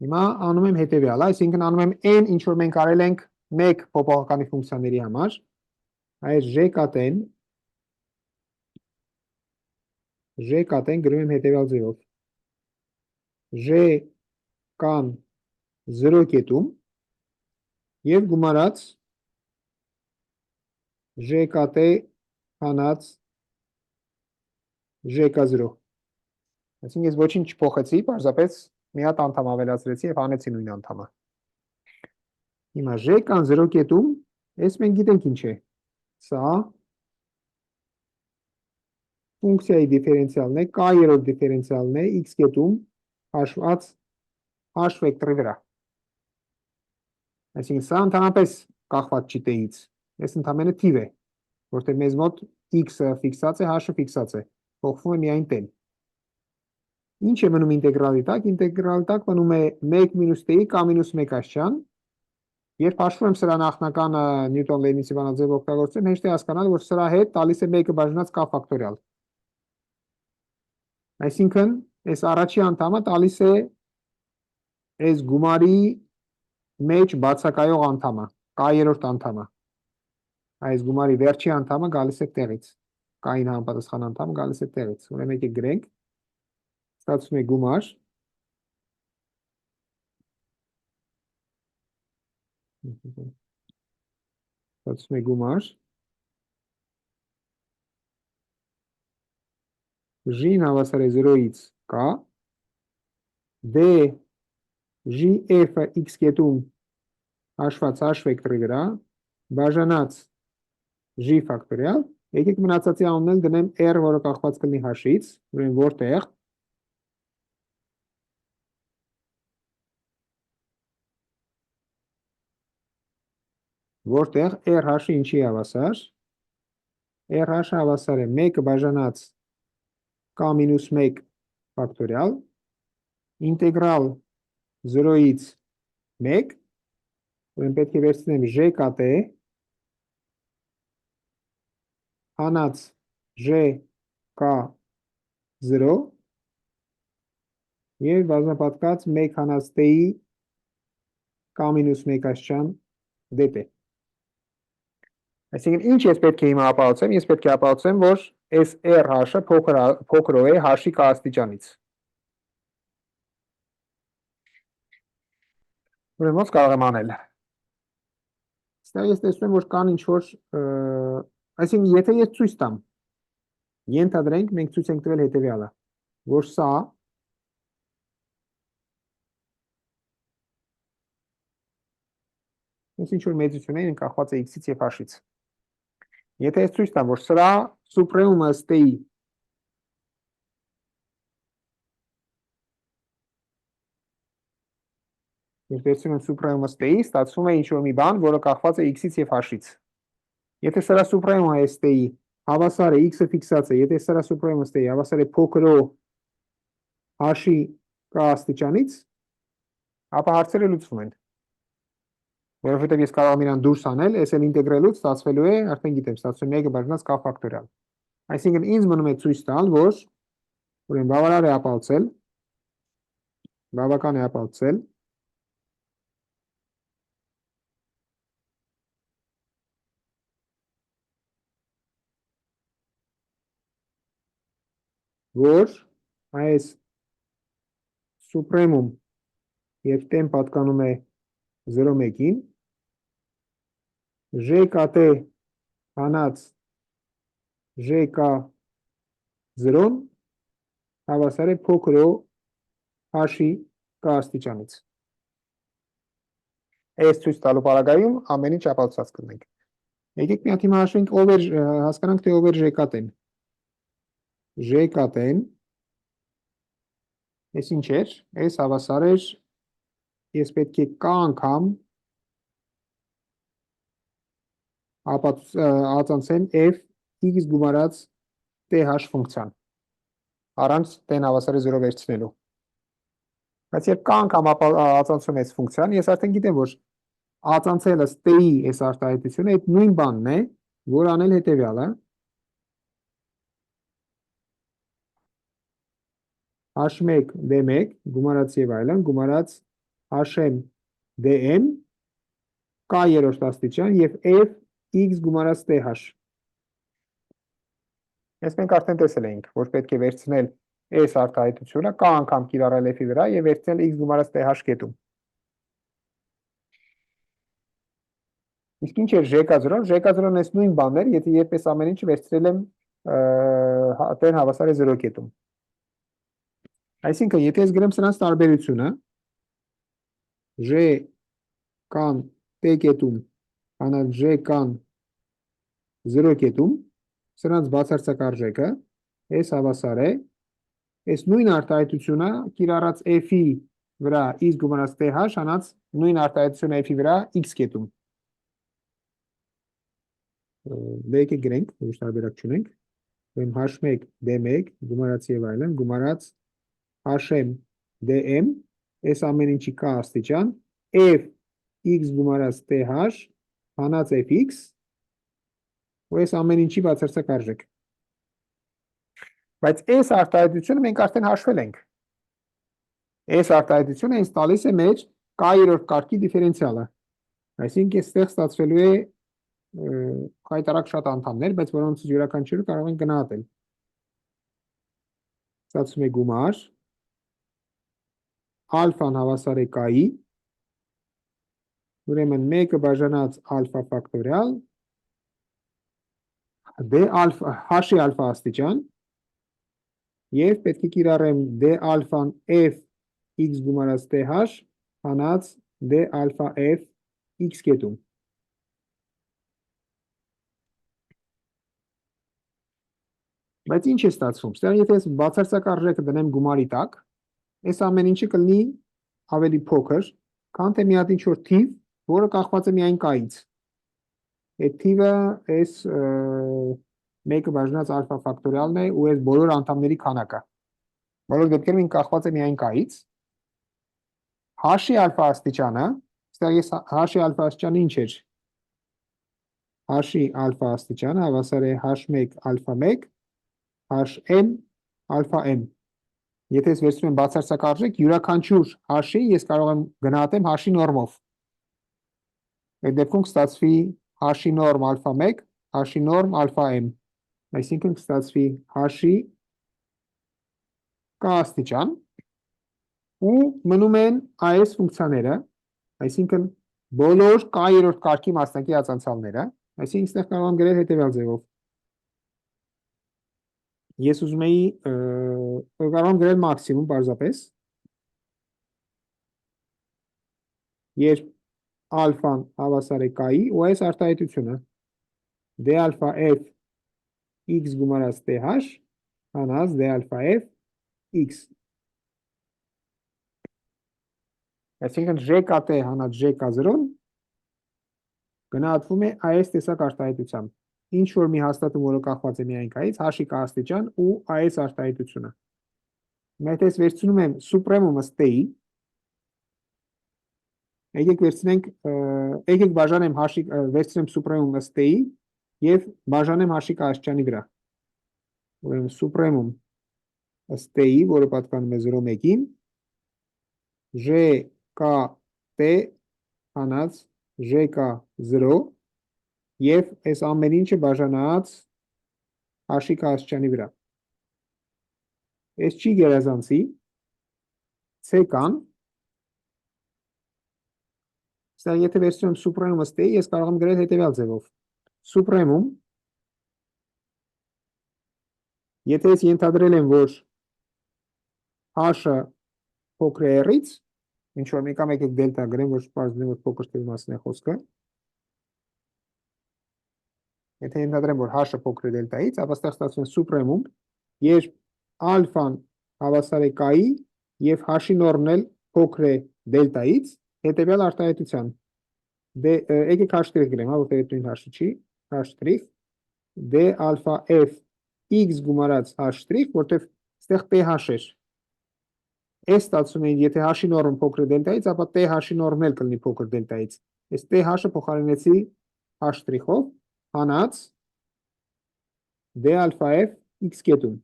Հիմա անում եմ հետևյալը, այսինքն անում եմ n ինչ որ մենք արել ենք մեկ փոփոխականի ֆունկցիաների համար, այս J կատեն գրում եմ հետևյալ ձևով։ J կան 0 կետում եւ գումարած J կատե հանած J կա 0։ Այսինքն ես ոչինչ չփոխեցի, պարզապես մի հատ անդամ ավելացրեցի եւ հանեցի նույն անդամը։ Հիմա J կան 0 կետում, այս մենք գիտենք ինչ է։ Սա ֆունկցիայի դիֆերենցիալն է, k-երորդ դիֆերենցիալն է x կետում հաշված h վեկտորի վրա։ Այսինքն սա ընդհանրապես կախված չի t-ից, այս ընդամենը թիվ է, որտեղ մեզ մոտ x-ը ֆիքսած է, h-ը ֆիքսած է, փոխվում է միայն t-ն։ Ինչ է մնում ինտեգրալի տակ, ինտեգրալի տակ մնում է 1 մինուս t-ի k-1 աստիճան։ Երբ հաշվում եմ սրա նախնական Նյուտոն-Լեյբնիցի բանաձևը օգտագործեմ, հեշտ է հասկանալ, որ սրա հետ տալիս է 1 բաժանած k ֆակտորիալ։ Այսինքն, այս առաջի անդամը տալիս է այս գումարի մեջ բացակայող անդամը, k-երորդ անդամը։ Այս գումարի վերջի անդամը գալիս է տեղից, k-ին համապատասխան անդամը գալիս է տեղից։ Ուրեմն եկեք գրենք, ստացվում է գումար J-ն հավասար է 0-ից k, d J-f-ը x կետում հաշված h վեկտորի վրա, բաժանած J ֆակտորիալ, եկեք մնացածի անունն դնեմ r, որը կախված կլինի h-ից, ուրեմն որտեղ RH-ը ինչի հավասար, RH-ը հավասար է 1 բաժանած k-1 ֆակտորիալ, ինտեգրալ 0-ից 1, ուրեմն պետք է վերցնեմ J կատե, հանած J k 0 եւ բազմապատկած 1 հանած t-ի k-1 աստիճան դեպ է։ Այսինքն ինչ ես պետք է հիմա ապահովեմ, ես պետք է ապահովեմ, որ այս RH-ը փոքր է h-ի k աստիճանից։ Ուրեմն ոնց կարող եմ անել։ Ստեղ ես տեսնում եմ, որ կան ինչ որ, այսինքն եթե ես ցույց տամ, ենթադրենք մենք ցույց ենք տվել հետևյալը, որ սա ինչ որ մեծություն է, կախված է x-ից եւ h-ից։ Եթե ես ցույց տամ, որ սրա սուպրեմումը ըստ t-ի Ես վերցնում եմ սուպրեմումը ստեի, ստացվում է ինչ-որ մի բան, որը կախված է x-ից եւ h-ից։ Եթե սրա սուպրեմումը է ստեի, հավասար է x-ը ֆիքսած է, եթե սրա սուպրեմումը ստեի, հավասար է փոքր o h-ի k աստիճանից, ապա հարցերը լուծվում են։ Որովհետև ես կարող եմ իրան դուրս անել, այս էլ ինտեգրելուց ստացվելու է, արդեն գիտեմ, ստացվում է 1 բաժանած k ֆակտորիալ։ Այսինքն ինձ մնում է ցույց տալ, որ ուրեմն բավարար է ապացուցել, բավական է ապացուցել, որ այս սուպրեմում եւ տեմ պատկանում է 0,1-ին, ժkt հանած ժk 0-ն հավասար է փոքր o h-ի k աստիճանից։ Այս ցույց տալու պարագայում ամեն ինչ ապացուցած կլինենք։ Եկեք մի հատ հիմա հաշվենք over հասկանանք թե over ժk-ն։ Ժk-ն այս ինչ էր, այս հավասար էր, ես պետք է k անգամ ածանցեմ f x գումարած th ֆունկցիան, առանց t-ն հավասար է 0 վերցնելու։ Բայց երբ k անգամ ածանցում այս ֆունկցիան, ես արդեն գիտեմ, որ ածանցելը t-ի այս արտահայտությունը այդ նույն բանն է, որ անել հետևյալը, h1 d1 գումարած եւ այլն, գումարած hm dm k երրորդ աստիճան եւ f x գումարած th։ Ես մենք արդեն տեսել էինք, որ պետք է վերցնել այս արտահայտությունը k անգամ կիրառել f-ի վրա եւ վերցնել x գումարած th կետում։ Իսկ ինչ էր ժk0-ն, ժk0-ն այս նույն բանն էր, եթե երբ այս ամեն ինչը վերցրել եմ t-ն հավասար է 0 կետում։ Այսինքն, եթե ես գրեմ սրանց տարբերությունը, j կան t կետում, հանած j կան 0 կետում, սրանց բացարձակ արժեքը, այս հավասար է, այս նույն արտահայտությունը կիրառած f-ի վրա x գումարած th, հանած նույն արտահայտությունը f-ի վրա x կետում։ Դե եկեք գրենք, ոչ տարբերակ չունենք, h1 d1 գումարած եւ այլն, գումարած hm dm, այս ամեն ինչի k աստիճան, f x գումարած th հանած fx, ու այս ամեն ինչի բացարձակ արժեք։ Բայց այս արտահայտությունը մենք արդեն հաշվել ենք։ Այս արտահայտությունը ինձ տալիս է մեր k-երորդ կարգի դիֆերենցիալը։ Այսինքն այստեղ ստացվելու է հայտարարակ շատ անդամներ, բայց որոնց յուրաքանչյուրը կարող են գնահատել։ Ստացվում է գումար, ալֆան հավասար է k-ի, ուրեմն 1 բաժանած ալֆա ֆակտորիալ, d ալֆա, h-ի ալֆա աստիճան, եւ պետք է կիրառեմ d ալֆան f x գումարած th հանած d ալֆա f x կետում։ Բայց ինչ է ստացվում, ստեղ եթե ես բացարձակ արժեքը դնեմ գումարի տակ, այս ամեն ինչը կլինի ավելի փոքր, քան թե մի հատ ինչ-որ թիվ, որը կախված է միայն k-ից։ Այդ թիվը այս 1 բաժնած ալֆա ֆակտորիալն է ու այս բոլոր անդամների քանակը։ Բոլոր դեպքերում ինքը կախված է միայն k-ից։ H-ի ալֆա աստիճանը, ստեղ ես h-ի ալֆա աստիճանը ինչ էր։ H-ի ալֆա աստիճանը հավասար է h1 ալֆա 1 hm ալֆա m։ Եթե ես վերցնում եմ բացարձակ արժեք, յուրաքանչյուր h-ի ես կարող եմ գնահատեմ h-ի նորմով։ Այդ դեպքում կստացվի h-ի նորմ ալֆա 1, h-ի նորմ ալֆա m։ Այսինքն կստացվի h-ի k աստիճան ու մնում են այս ֆունկցիաները, այսինքն բոլոր k-երորդ կարգի մասնակի ածանցալները, այսինքն այստեղ կարող եմ գրել հետևյալ ձևով։ Ես ուզում էի կարող եմ գրել մաքսիմում պարզապես, երբ ալֆան հավասար է k-ի ու այս արտահայտությունը d ալֆա f x գումարած th հանած d ալֆա f x։ Այսինքն ЖԿՏ հանած ЖԿ0-ն գնահատվում է այս տեսակ արտահայտությամբ։ Ինչ որ մի հաստատում, որը կախված է միայն կայից, հաշի կա աստիճան ու այս արտահայտությունը։ Մենք այս վերցնում եմ սուպրեմումը ստեի, եկեք բաժանեմ վերցնեմ սուպրեմումը ստեի և բաժանեմ հաշի կա աստիճանի վրա։ Ուրեմն սուպրեմում ստեի, որը պատկանում է 0,1-ին, ЖԿՏ հանած ЖԿ0 և այս ամեն ինչը բաժանած հաշի կա աստիճանի վրա։ Այս չի գերազանցի, C-կան, եթե վերցնում եմ սուպրեմումը ստեի, ես կարող եմ գրել հետևյալ ձևով։ Սուպրեմում, եթե ես ենթադրել եմ, որ h-ը փոքր է r-ից, ինչ որ մեկը եկեք դելտա գրեմ, որ պարզվի որ փոքր թվի մասին է խոսքը։ Եթե ենթադրեմ, որ h-ը փոքր է դելտայից, ապա ստեղ ստացվում է սուպրեմում, երբ ալֆան հավասար է k-ի և h-ի նորմն էլ փոքր է դելտայից, հետևյալ արտահայտության։ Եկեք h' գրեմ, որտեղ այդ նույն h-ը չի, h', d ալֆա f x գումարած h', որտեղ ստեղ TH էր։ Այս ստացվում է, եթե h-ի նորմը փոքր է դելտայից, ապա TH-ի նորմն էլ կլինի փոքր դելտայից։ Այս TH-ը փոխարինեցի h'-ով, հանած d ալֆա f x կետում։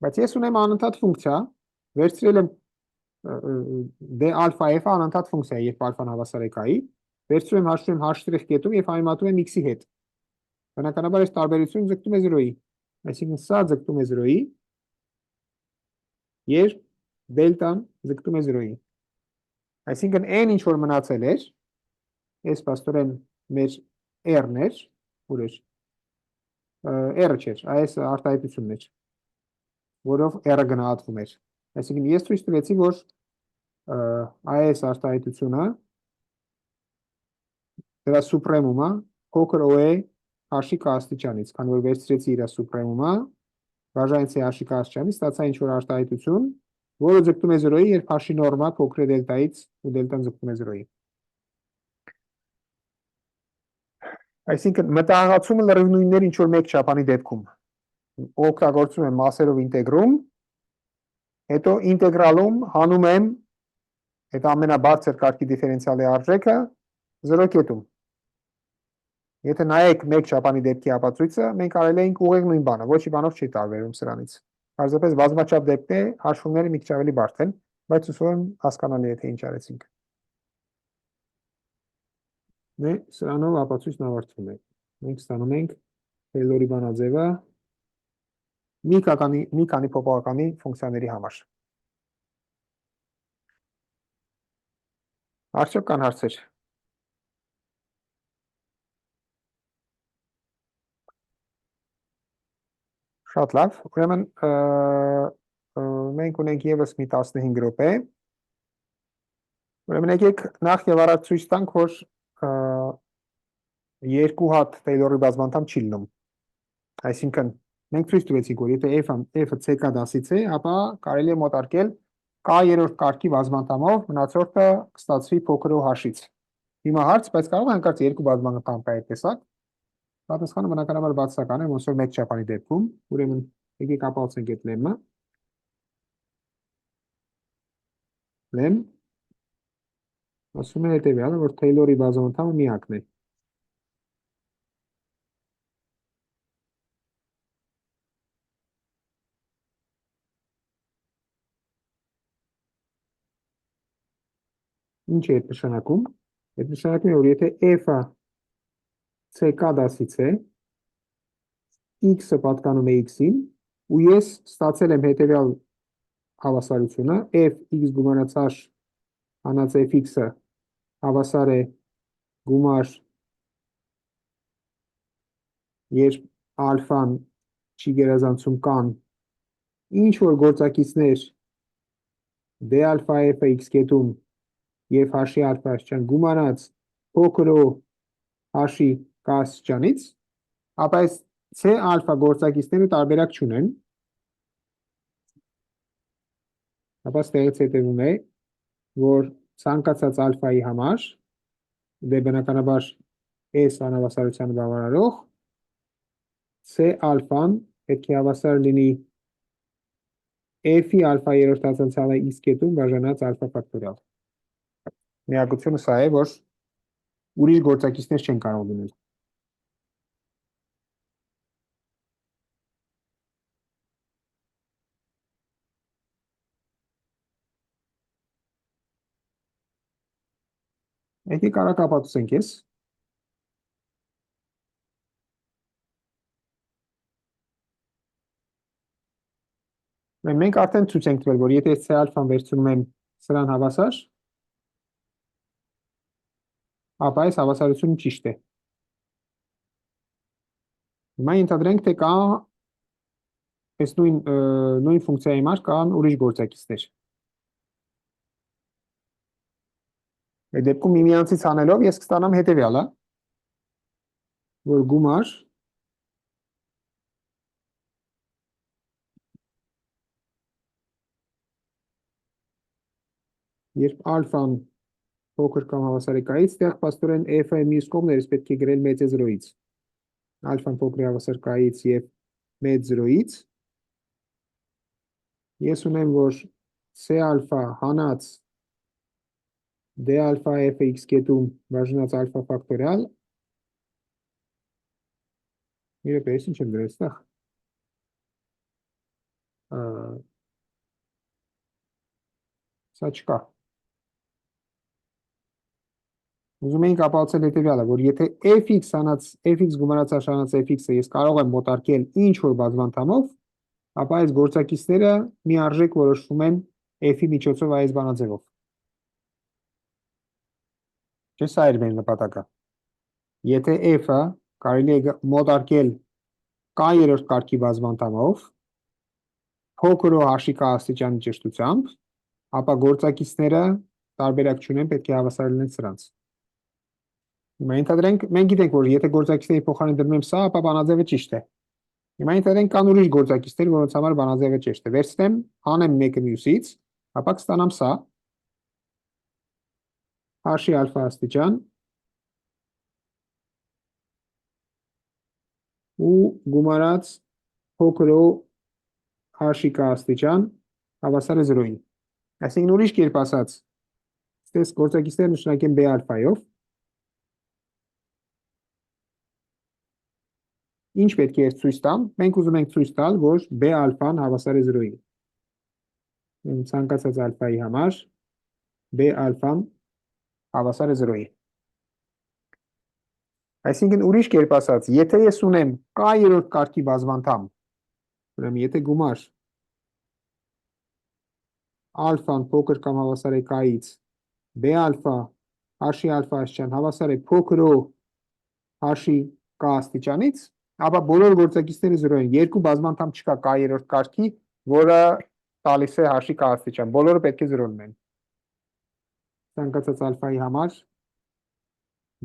Բայց ես ունեմ անընդհատ ֆունկցիա, վերցրել եմ d ալֆա f-ը անընդհատ ֆունկցիա է, երբ ալֆան հավասար է k-ի, վերցրում եմ հաշվում եմ h' կետում և համեմատում եմ x-ի հետ։ Բնականաբար այս տարբերությունը ձգտում է 0-ի, այսինքն սա ձգտում է 0-ի, երբ դելտան ձգտում է 0-ի։ Այսինքն n ինչ որ մնացել էր, այս պաստորեն մեր r-ն էր, ուր էր, r-ը չէր, այս արտահայտությունն էր, որով r-ը գնահատվում էր։ Այսինքն ես ցույց տվեցի, որ այս արտահայտությունը դրա սուպրեմումը փոքր o է h-ի k աստիճանից, քանի որ վերցրեցի իր սուպրեմումը, բաժանեցի h-ի k աստիճանից, ստացա ինչ որ արտահայտություն, որը ձգտում է 0-ի, երբ h-ի նորմը փոքր է դելտայից ու դելտան ձգտում է 0-ի։ Այսինքն մտահղացումը լրիվ նույնն էր, ինչ որ մեկ չափանի դեպքում։ Օգտագործում եմ մասերով ինտեգրում, հետո ինտեգրալում հանում եմ այդ ամենաբարձր կարգի դիֆերենցիալի արժեքը 0 կետում։ Եթե նայեք մեկ չափանի դեպքի ապացույցը, մենք կարելի ենք ուղիղ նույն բանը, ոչի բանով չի տարբերվում սրանից։ Պարզապես բազմաչափ դեպքն է, հաշվումները մի քիչ ավելի բարդ են, բայց հուսով եմ հասկանալի է, թե ինչ արեցինք։ Սրանով ապացույցն ավարտվում է։ Մենք ստանում ենք Taylor-ի բանաձևը մի քանի փոփոխականի ֆունկցիաների համար։ Արդյոք կան հարցեր։ Շատ լավ, ուրեմն մենք ունենք ևս մի 15 րոպե։ Ուրեմն եկեք նախ եւ առաջ ցույց տանք, որ երկու հատ Taylor-ի բազմանդամ չի լինում։ Այսինքն մենք ցույց տվեցինք, որ եթե f-ը CK դասից է, ապա կարելի է մոտարկել k-երորդ կարգի բազմանդամով, մնացորդը կստացվի փոքր o h-ից։ Հիմա հարց, բայց կարող է հանկարծ երկու բազմանդամ կա այդ տեսակ։ Պատասխանը բնականաբար բացասական է, ոնց որ մեկ չափանի դեպքում, ուրեմն եկեք ապացուցենք այդ լեմը։ Լեմ ասում է հետևյալը, որ Taylor-ի բազմանդամը միակն է։ Ինչ է այդ նշանակում։ Այդ նշանակում է, որ եթե f-ը CK դասից է, x-ը պատկանում է x-ին, ու ես ստացել եմ հետևյալ հավասարությունը, f x գումարած h հանած fx-ը հավասար է գումար, երբ ալֆան չի գերազանցում կան, ինչ որ գործակիցներ d ալֆա f-ը x կետում և h-ի ալֆա աստիճան գումարած փոքր o h-ի k աստիճանից, ապա այս C ալֆա գործակիցները տարբերակ չունեն, ապա ստեղից հետևում է, որ ցանկացած ալֆայի համար դե բնականաբար S անհավասարությանը բավարարող C ալֆան պետք է հավասար լինի F-ի ալֆա երրորդ տասնցյալը X կետում բաժանած ալֆա ֆակտորիալ։ Միակությունը սա է, որ ուրիշ գործակիցներ չեն կարող լինել։ Եկեք կարակապատուցենք ես։ Մենք արդեն ցույց ենք տվել, որ եթե C ալֆան վերցնում եմ սրան հավասար, ապա այս հավասարությունը ճիշտ է։ Հիմա ենթադրենք, թե կա այս նույն ֆունկցիայի համար կան ուրիշ գործակիցներ։ Այդ դեպքում միմյանցից անելով ես կստանամ հետևյալը, որ գումար երբ ալֆան փոքր կամ հավասար է կայից, տեղ պաստորեն F-ը մյուս կողմերից պետք է գրել մեծ 0-ից։ Ալֆան փոքր է հավասար կայից եւ մեծ 0-ից։ Ես ունեմ, որ C ալֆա հանած D ալֆա F-ը X կետում բաժանած ալֆա ֆակտորիալ։ Իրապես ինչ եմ դրել այստեղ։ Սա չկա։ Ուզում էինք ապացուցել հետևյալը, որ եթե fx հանած fx գումարած հաշվանած fx-ը ես կարող եմ մոտարկել ինչ որ բազմանդամով, ապա այս գործակիցները միարժեք որոշվում են f-ի միջոցով այս բանաձևով։ Չէ՞, սա էր մեր նպատակը։ Եթե f-ը կարելի է մոտարկել k երրորդ կարգի բազմանդամով, փոքր ու հաշի k աստիճանի ճշտությամբ, ապա գործակիցները տարբերակ չունեն, պետք է հավասար լինեն սրանց։ Հիմա ենթադրենք, մենք գիտենք, որ եթե գործակիցների փոխարեն դնում եմ սա, ապա բանաձևը ճիշտ է։ Հիմա ենթադրենք կան ուրիշ գործակիցներ, որոնց համար բանաձևը ճիշտ է։ Վերցնեմ, հանեմ մեկը մյուսից, ապա կստանամ սա։ Հաշի ալֆա աստիճան ու գումարած փոքր ու հաշի k աստիճան հավասար է 0-ին։ Այսինքն ուրիշ կերպ ասած, այս գործակիցները նշանակեմ B ալֆայով։ Ինչ պետք է ցույց տամ։ Մենք ուզում ենք ցույց տալ, որ B ալֆան հավասար է 0-ին։ Ցանկացած ալֆայի համար B ալֆան հավասար է 0-ին։ Այսինքն ուրիշ կերպ ասած, եթե ես ունեմ k երրորդ կարգի բազմանդամ, ուրեմն եթե գումար ալֆան փոքր կամ հավասար է k-ից, B ալֆա հաշի ալֆա աստիճան հավասար է փոքր ու հաշի k աստիճանից, ապա բոլոր գործակիցները 0 են։ Երկու բազմանդամ չկա k երրորդ կարգի, որը տալիս է հաշի k աստիճան։ Բոլորը պետք է 0 լինեն։ Ցանկացած ալֆայի համար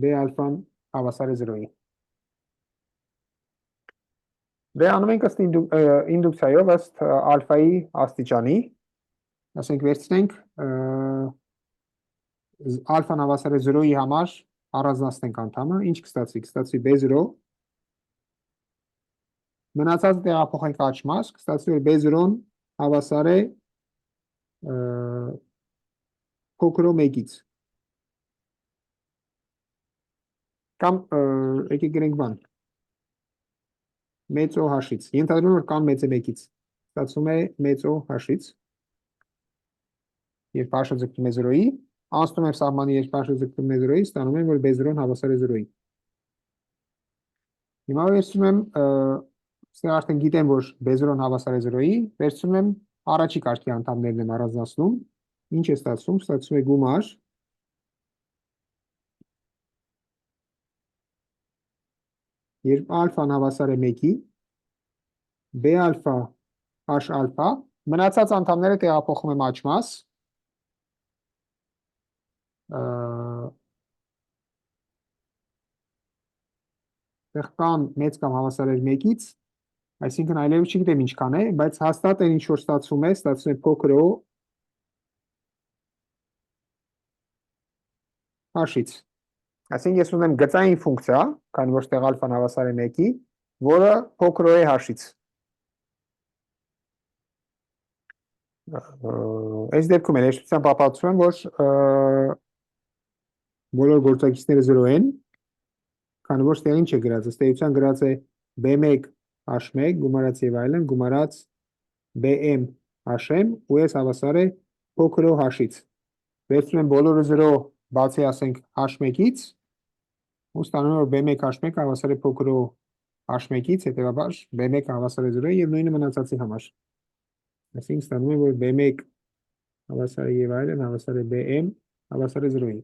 B ալֆան հավասար է 0-ին։ Դե անում ենք ըստ ինդուկցիայով ըստ ալֆայի աստիճանի, ասենք վերցնենք ալֆան հավասար է 0-ի համար առանձնացնենք անդամը, ինչ կստացվի, կստացվի B0, մնացածը տեղափոխենք աջ մաս, կստացվի որ B0-ն հավասար է փոքր ու 1-ից։ Կամ եկեք գրենք բան, մեծ O հաշից, ենթադրում որ կամ մեծ է 1-ից, ստացվում է մեծ O հաշից, երբ հաշը ձգտում է 0-ի, անցնում եմ սահմանի երբ հաշը ձգտում է 0-ի, ստանում եմ, որ B0-ն հավասար է 0-ի։ Հիմա վերցնում եմ, ստեղ արդեն գիտեմ, որ B0-ն հավասար է 0-ի, վերցնում եմ առաջի կարգի անդամներն եմ առանձնացնում, ինչ է ստացվում, ստացվում է գումար երբ ալֆան հավասար է 1-ի, B ալֆա H ալֆա, մնացած անդամները տեղափոխում եմ աջ մաս, տեղ կան մեծ կամ հավասար էր 1-ից, այսինքն այլևս չգիտեմ ինչքան է, բայց հաստատ այն ինչ որ ստացվում է փոքր ու հաշից։ Այսինքն ես ունեմ գծային ֆունկցիա, քանի որ տեղ ալֆան հավասար է 1-ի, որը փոքր է հաշից։ Այս դեպքում էլ հեշտությամբ ապացուցում եմ, որ բոլոր գործակիցները 0 են, քանի որ ստեղ ինչ է գրած, ըստ էության գրած է B1 H1 գումարած եւ այլն, գումարած BM HM ու ես հավասար է փոքր O հաշից։ Վերցնում եմ բոլորը 0 բացի ասենք H1-ից ու ստանում եմ որ B1 H1 հավասար է փոքր O H1-ից, հետեւաբար B1 հավասար է 0 եւ նույնը մնացածի համար։ Այսինքն ստանում եմ որ B1 հավասար է եւ այլն հավասար է BM հավասար է 0-ի։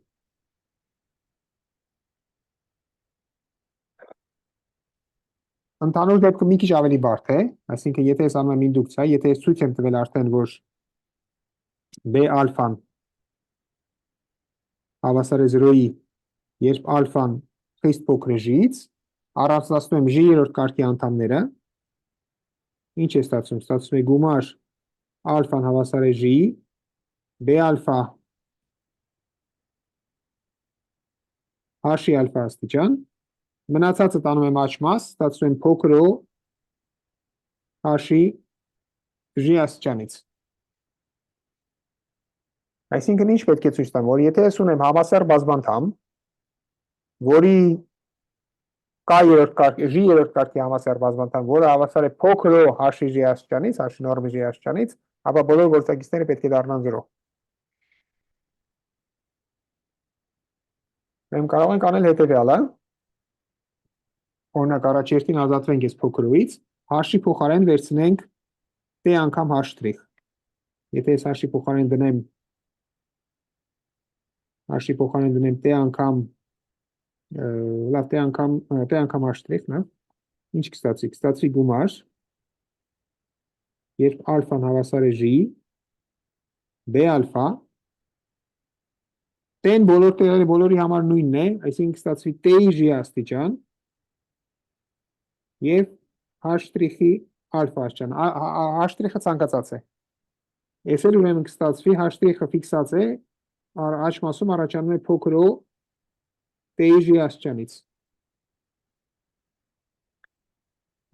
Ընդհանուր դեպքում մի քիչ ավելի բարդ է, այսինքն եթե ես անում եմ ինդուկցիա, եթե ես ցույց եմ տվել արդեն, որ B ալֆան հավասար է 0-ի, երբ ալֆան խիստ փոքր է J-ից, առանձնացնում եմ J-երորդ կարգի անդամները, ինչ է ստացվում, ստացվում է գումար ալֆան հավասար է J-ի, B ալֆա H-ի ալֆա աստիճան, մնացածը տանում եմ H մաս, ստացվում եմ փոքր O H-ի J աստիճանից։ Այսինքն ինչ պետք է ցույց տամ, որ եթե ես ունեմ հավասար բազմանդամ, որի J-երորդ կարգի հավասար բազմանդամ, որը հավասար է փոքր O H-ի J աստիճանից, H-ի նորմի J աստիճանից, ապա բոլոր գործակիցները պետք է դառնան 0։ Մենք կարող ենք անել հետևյալը, օրինակ առաջերտին ազատվենք այս փոքր O-ից, H-ի փոխարեն վերցնենք T անգամ H'։ Եթե ես H-ի փոխարեն դնեմ T անգամ լավ T անգամ H', նա ինչ կստացվի, կստացվի գումար, երբ ալֆան հավասար է J-ի, B ալֆա, T-ն բոլոր տեղերը բոլորի համար նույնն է, այսինքն կստացվի T-ի J աստիճան եւ H'-ի ալֆա աստիճան, H'-ը ցանկացած է։ Այս էլ ուրեմն կստացվի H'-ը ֆիքսած է, H մասում առաջանում է փոքր O T-ի J աստիճանից։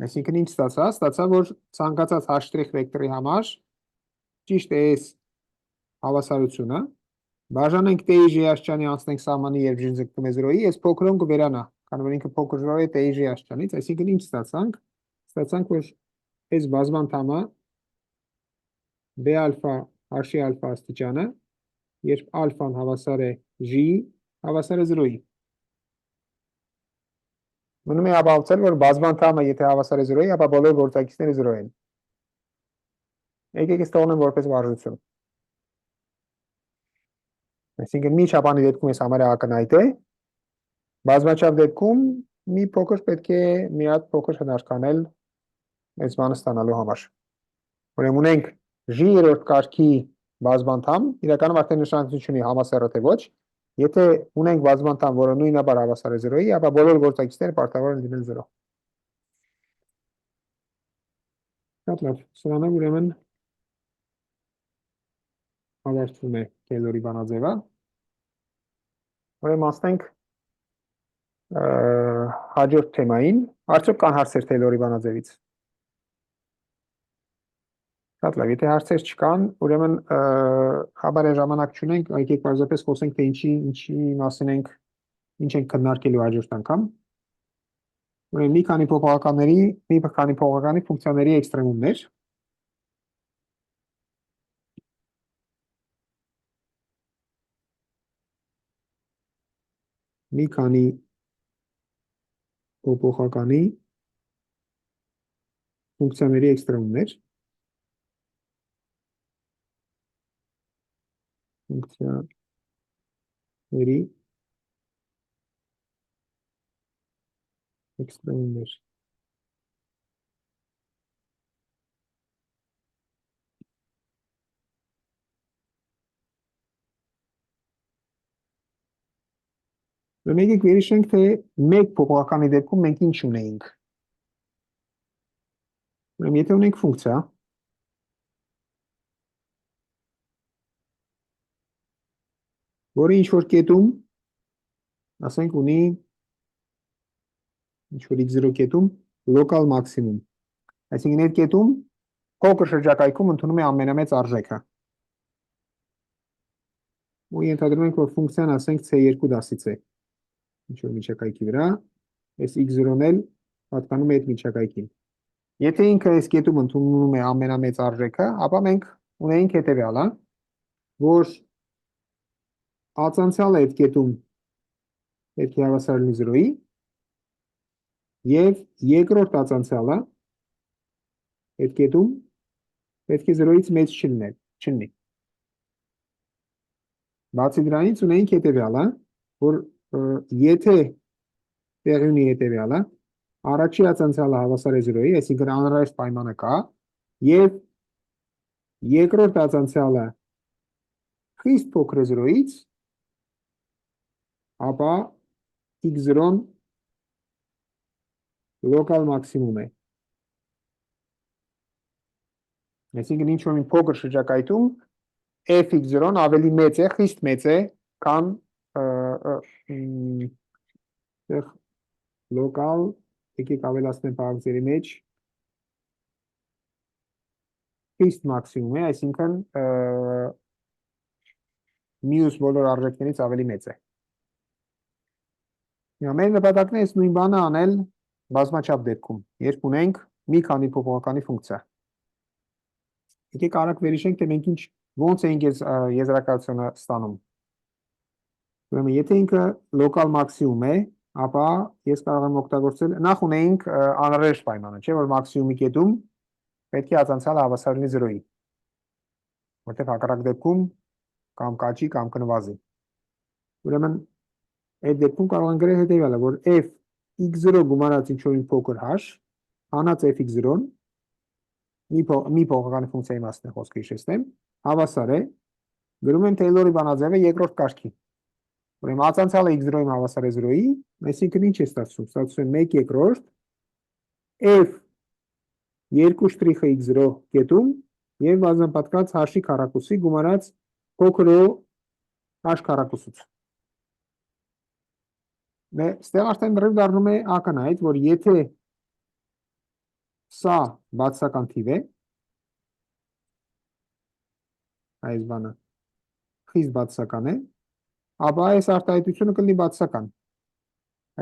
Այսինքն ինչ ստացա, ստացա, որ ցանկացած H' վեկտորի համար ճիշտ է այս հավասարությունը, բաժանենք T-ի J աստիճանի անցնենք սահմանի երբ J-ն ձգտում է 0-ի, այս փոքրոն կվերանա, քանի որ ինքը փոքր 0 է T-ի J աստիճանից, այսինքն ինչ ստացանք, որ այս բազմանդամը B ալֆա H-ի ալֆա աստիճանը, երբ ալֆան հավասար է J-ի, հավասար է 0-ի։ Մնում է ապահովել, որ բազմանդամը եթե հավասար է 0-ի, ապա բոլոր գործակիցները 0 են։ Եկեք այս տողնեմ որպես վարժություն։ Այսինքն մի չափանի դեպքում այս համարյա ակնհայտ է, բազմաչափ դեպքում մի փոքր պետք է մի հատ փոքր հնարքանել այս բանը ստանալու համար։ Ուրեմն ունենք J-երորդ կարգի բազմանդամ, իրականում արդեն նշանակություն ունի հավասար թե ոչ, եթե ունենք բազմանդամ, որը նույնաբար հավասար է 0-ի, ապա բոլոր գործակիցները պարտավոր են լինել 0։ Շատ լավ, սրանով ուրեմն ավարտվում է Թեյլորի բանաձևը։ Ուրեմն անցնենք հաջորդ թեմային, արդյոք կան հարցեր Թեյլորի բանաձևից։ Շատ լավ, եթե հարցեր չկան, ուրեմն խաբարի ժամանակ չունենք, եկեք պարզապես խոսենք, թե ինչի մասին ենք, ինչ ենք քննարկելու հաջորդ անգամ։ Ուրեմն մի քանի փոփոխականի ֆունկցիաների էքստրեմումներ։ Մի քանի փոփոխականի ֆունկցիաների էքստրեմումներ։ Ֆունկցիաների էքստրեմումներ։ Եկեք վերհիշենք, թե մեկ փոփոխականի դեպքում մենք ինչ ունեինք։ Ուրեմն եթե ունենք ֆունկցիա, որը ինչ-որ կետում ասենք ունի ինչ-որ x0 կետում լոկալ մաքսիմում։ Այսինքն այդ կետում փոքր շրջակայքում ընդունում է ամենամեծ արժեքը։ Ու ենթադրում ենք, որ ֆունկցիան ասենք c2 դասից է ինչ-որ միջակայքի վրա, այս x0-ն էլ պատկանում է այդ միջակայքին։ Եթե ինքը այս կետում ընդունում է ամենամեծ արժեքը, ապա մենք ունենք հետևյալը, որ ածանցյալը այդ կետում պետք է հավասար լինի 0-ի եւ երկրորդ ածանցյալը այդ կետում պետք է 0-ից մեծ չլինի։ Բացի դրանից ունենք հետևյալը, որ եթե տեղի ունի հետևյալը, առաջի ածանցյալը հավասար է 0-ի, այսինքն անհրաժեշտ պայմանը կա, եւ երկրորդ ածանցյալը խիստ փոքր է 0-ից, ապա x0-ն լոկալ մաքսիմում է։ Այսինքն ինչ-որ մի փոքր շրջակայքում f(x0)-ն ավելի մեծ է, խիստ մեծ է, քան լոկալ, եկեք ավելացնեմ պարակցերի մեջ, խիստ մաքսիմում է, այսինքն մյուս բոլոր արժեքներից ավելի մեծ է։ Մեր նպատակն է այս նույն բանը անել բազմաչափ դեպքում, երբ ունենք մի քանի փոփոխականի ֆունկցիա։ Եկեք արագ վերհիշենք, թե մենք ոնց էինք եզրակացությունը ստանում։ Ուրեմն, եթե ինքը լոկալ մաքսիմում է, ապա ես կարող եմ օգտագործել, նախ ունեինք անհրաժեշտ պայմանը, չէ՞ որ մաքսիմումի կետում պետք է ածանցյալը հավասար լինի 0-ի։ Որտեղ հակառակ դեպքում կամ կաճի կամ կնվազի։ Ուրեմն, այդ դեպքում կարող ենք գրել հետևյալը, որ f(x0) գումարած ինչ-որ մի փոքր h, հանած f(x0)-ն, մի փոփոխականի ֆունկցիայի մասն է խոսքը հիշեցնեմ, հավասար է, գրում եմ Թեյլորի բանաձևը երկրորդ կարգի։ Ուրեմն ածանցյալը x0-ին հավասար է 0-ի, այսինքն ինչ է ստացվում։ Ստացվում է 1 երկրորդ f 2 շտրիխը x0 կետում եւ բազմապատկած h-ի քառակուսի գումարած փոքր o h քառակուսուց։ Ստեղ արդեն դրիվ դառնում է ակնհայտ, որ եթե սա բացասական թիվ է, այս բանը խիստ բացասական է, ապա այս արտահայտությունը կլինի բացասական։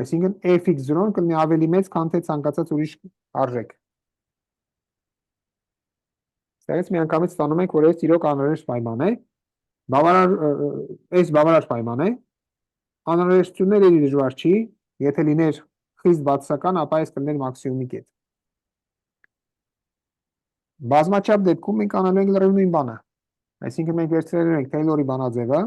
Այսինքն f(x0)-ն կլինի ավելի մեծ, քան թե ցանկացած ուրիշ արժեք։ Ստեղից միանգամից ստանում ենք, որ այս իրոք անհրաժեշտ պայման է, այս բավարար պայման է, անհրաժեշտություններ էլի դժվար չի, եթե լիներ խիստ բացասական, ապա այս կլիներ մաքսիմումի կետ։ Բազմաչափ դեպքում մենք անելու ենք լրիվ նույն բանը։ Այսինքն մենք վերցրելու ենք Թեյլորի բանաձևը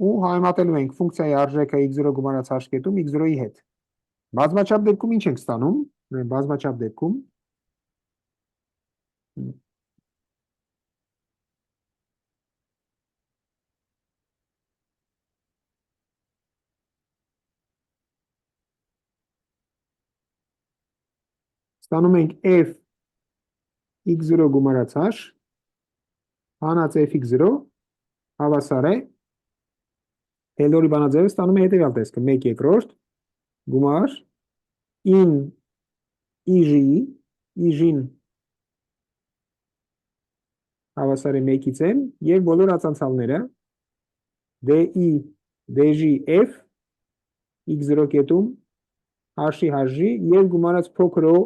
ու համեմատելու ենք ֆունկցիայի արժեքը x0 գումարած h կետում x0-ի հետ։ Բազմաչափ դեպքում ինչ ենք ստանում։ Բազմաչափ դեպքում ստանում ենք f x0 գումարած h հանած f(x0) հավասար է Թեյլորի բանաձևը ստանում է հետևյալ տեսքը 1 երկրորդ գումար in ij-ին հավասար է 1-ից m եւ բոլոր ածանցալները di dj f x0 կետում h-ի h-ի եւ գումարած փոքր o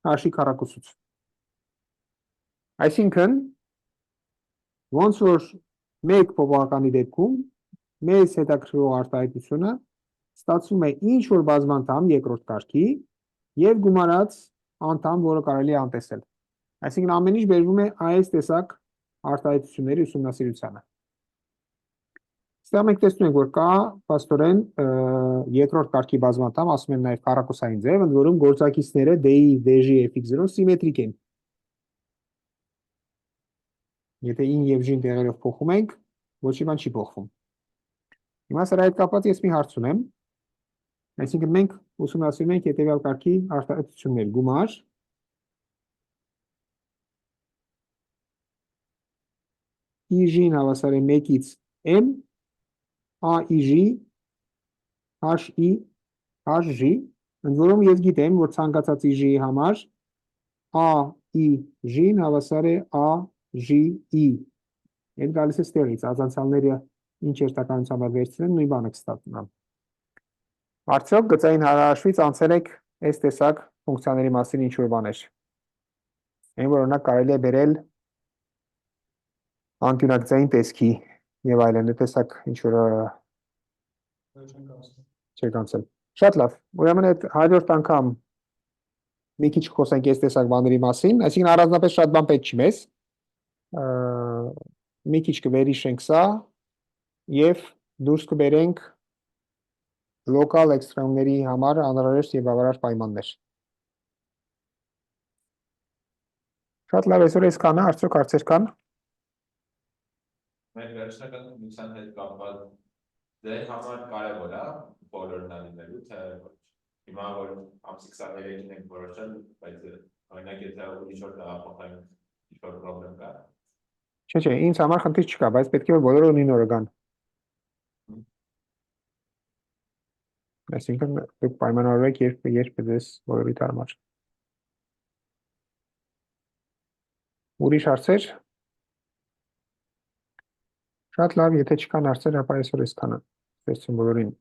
h-ի քառակուսուց։ Այսինքն ոնց որ մեկ փոփոխականի դեպքում մեզ հետաքրքրող արտահայտությունը ստացվում է ինչ որ բազմանդամ երկրորդ կարգի եւ գումարած անդամ, որը կարելի է անտեսել։ Այսինքն ամեն ինչ բերվում է այս տեսակ արտահայտությունների ուսումնասիրությանը։ Ստեղ մենք տեսնում ենք, որ կա փաստորեն երկրորդ կարգի բազմանդամ, ասում են նաեւ քառակուսային ձև, ընդ որում գործակիցները d-ի, dj, f(x0) սիմետրիկ են։ Եթե in եւ j-ին տեղերով փոխում ենք, ոչ մի բան չի փոխվում։ Հիմա սրա հետ կապված ես մի հարց ունեմ։ Այսինքն մենք ուսումնասիրում ենք հետևյալ կարգի արտահայտություններ՝ գումար ij-ին հավասար է 1-ից m AIJ HI HG, ընդ որում ես գիտեմ, որ ցանկացած IJ-ի համար AIJ-ն հավասար է AJI։ Այդ գալիս է ստեղից, ազանցյալները ինչ երթականությամբ վերցնեն, նույն բանը կստացնան։ Արդյոք գծային հարաշվից անցել եք այս տեսակ ֆունկցիաների մասին ինչ-որ բաներ։ Այն որ օրինակ կարելի է բերել անկյունակցային տեսքի եւ այլն, այդ տեսակ ինչ-որ չեք անցել։ Շատ լավ։ Ուրեմն այդ 100-րդ անգամ մի քիչ խոսենք այս տեսակ բաների մասին, այսինքն առանձնապես շատ բան պետք չի մեզ։ Մի քիչ կվերհիշենք սա եւ դուրս կբերենք լոկալ էքստրեմների համար անհրաժեշտ եւ բավարար պայմաններ։ Շատ լավ, այսօր այսքանը, արդյոք հարցեր կան։ Մեր վերջնական քննության հետ կապված դեր համար կարևոր է բոլորն անելու, թե ոչ։ Հիմա որ ամսի 23-ին ենք որոշել, բայց օրինակ եթե ուրիշ օր տեղափոխենք, ինչ-որ պրոբլեմ կա։ Չէ, ինձ համար խնդիր չկա, բայց պետք է որ բոլորը նույն օրը գան։ Այսինքն դուք պայմանավորեք երբ դες բոլորի համար։ Ուրիշ հարցեր։ Շատ լավ, եթե չկան հարցեր, ապա այսօր այսքանը։ Տեսնում բոլորին։